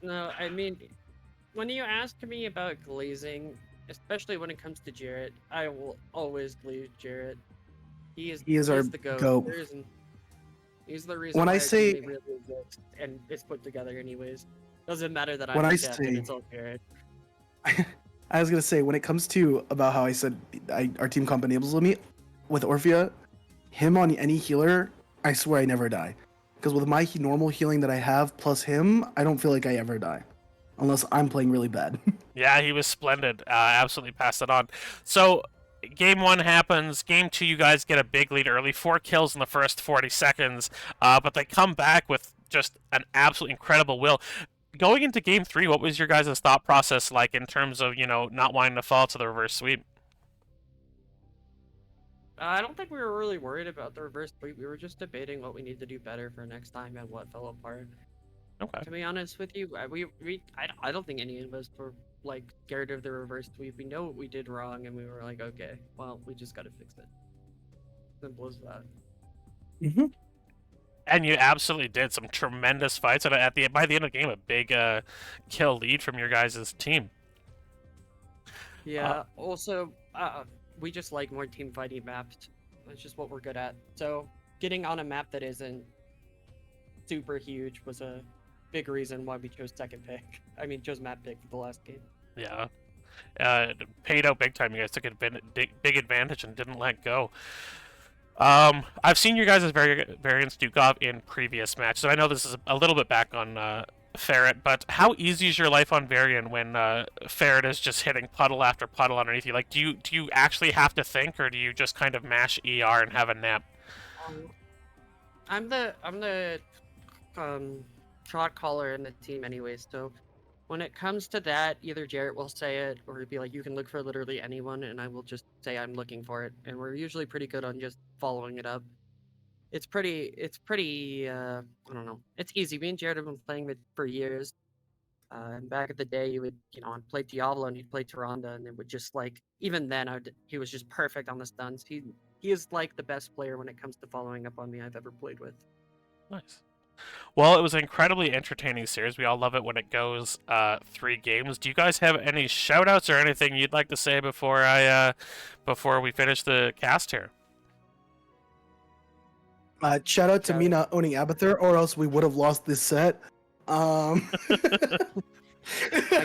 No, I mean, when you ask me about glazing, especially when it comes to Jarrett, I will always glaze Jarrett. He is our the goat. goat. He's the reason When why I our say- team really exists and it's put together anyways. Doesn't matter that When I'm I the captain, say- it's all Jarrett. I was gonna say, when it comes to about how I said our team comp enables me with Orphea, him on any healer, I swear I never die. Because with my normal healing that I have plus him, I don't feel like I ever die, unless I'm playing really bad. Yeah, he was splendid. Absolutely passed it on. So, game 1 happens. Game 2, you guys get a big lead early. 4 kills in the first 40 seconds. But they come back with just an absolutely incredible will. Going into game 3, what was your guys' thought process like in terms of, not wanting to fall to the reverse sweep? I don't think we were really worried about the reverse sweep. We were just debating what we need to do better for next time and what fell apart. Okay. To be honest with you, I don't think any of us were like scared of the reverse sweep. We know what we did wrong, and we were like, okay, well, we just got to fix it. Simple as that. Mm-hmm. And you absolutely did some tremendous fights, and by the end of the game, a big kill lead from your guys' team. Yeah. Also, we just like more team fighting maps. That's just what we're good at. So getting on a map that isn't super huge was a big reason why we chose second pick. I mean, chose map pick for the last game. Yeah. Paid out big time. You guys took a big advantage and didn't let go. I've seen you guys' variants Dukov in previous matches. I know this is a little bit back on Ferret, but how easy is your life on Varian when Ferret is just hitting puddle after puddle underneath you? Like, do you actually have to think, or do you just kind of mash ER and have a nap? I'm the shot caller in the team anyways, so when it comes to that, either Jarrett will say it or he'd be like, you can look for literally anyone, and I will just say I'm looking for it. And we're usually pretty good on just following it up. It's pretty I don't know. It's easy. Me and Jared have been playing it for years. And back at the day, you would, I'd play Diablo and he'd play Tyrande, and it would just like, even then, he was just perfect on the stuns. He is like the best player when it comes to following up on me I've ever played with. Nice. Well, it was an incredibly entertaining series. We all love it when it goes 3 games. Do you guys have any shout-outs or anything you'd like to say before we finish the cast here? Shout out to me not owning Abathur, or else we would have lost this set. I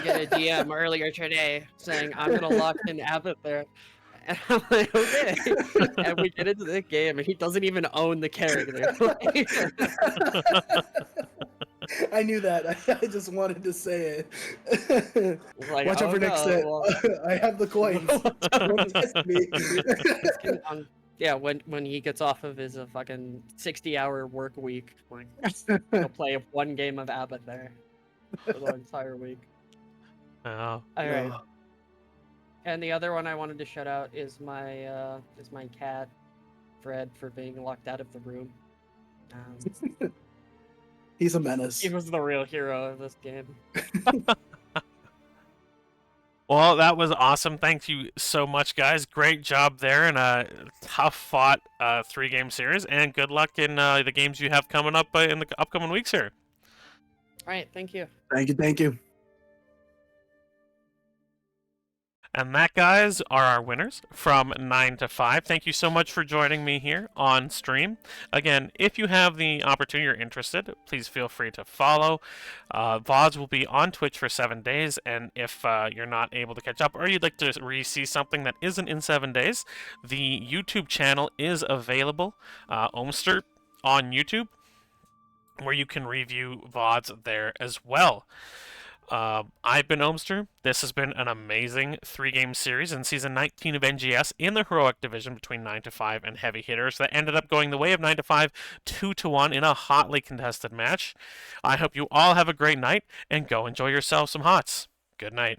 get a DM earlier today saying I'm gonna lock in Abbott there, And I'm like, okay. And we get into the game, and he doesn't even own the character. I knew that. I just wanted to say it. Like, Watch out oh for next no, set. well, I have the coins. Don't test me. yeah, when he gets off of his fucking 60-hour work week, like he'll play one game of Abbott there for the entire week. Oh. All right. And the other one I wanted to shout out is my cat, Fred, for being locked out of the room. He's a menace. He was the real hero of this game. Well, that was awesome. Thank you so much, guys. Great job there in a tough-fought 3-game series, and good luck in the games you have coming up in the upcoming weeks here. All right, thank you. Thank you. And that, guys, are our winners from 9 to 5. Thank you so much for joining me here on stream. Again, if you have the opportunity or interested, please feel free to follow. VODs will be on Twitch for 7 days, and if you're not able to catch up or you'd like to re-see something that isn't in 7 days, the YouTube channel is available, Ohmster on YouTube, where you can review VODs there as well. I've been Ohmster. This has been an amazing 3-game series in Season 19 of NGS in the Heroic Division between 9 to 5 and Heavy Hitters that ended up going the way of 9 to 5, 2-1 in a hotly contested match. I hope you all have a great night and go enjoy yourselves some HOTS. Good night.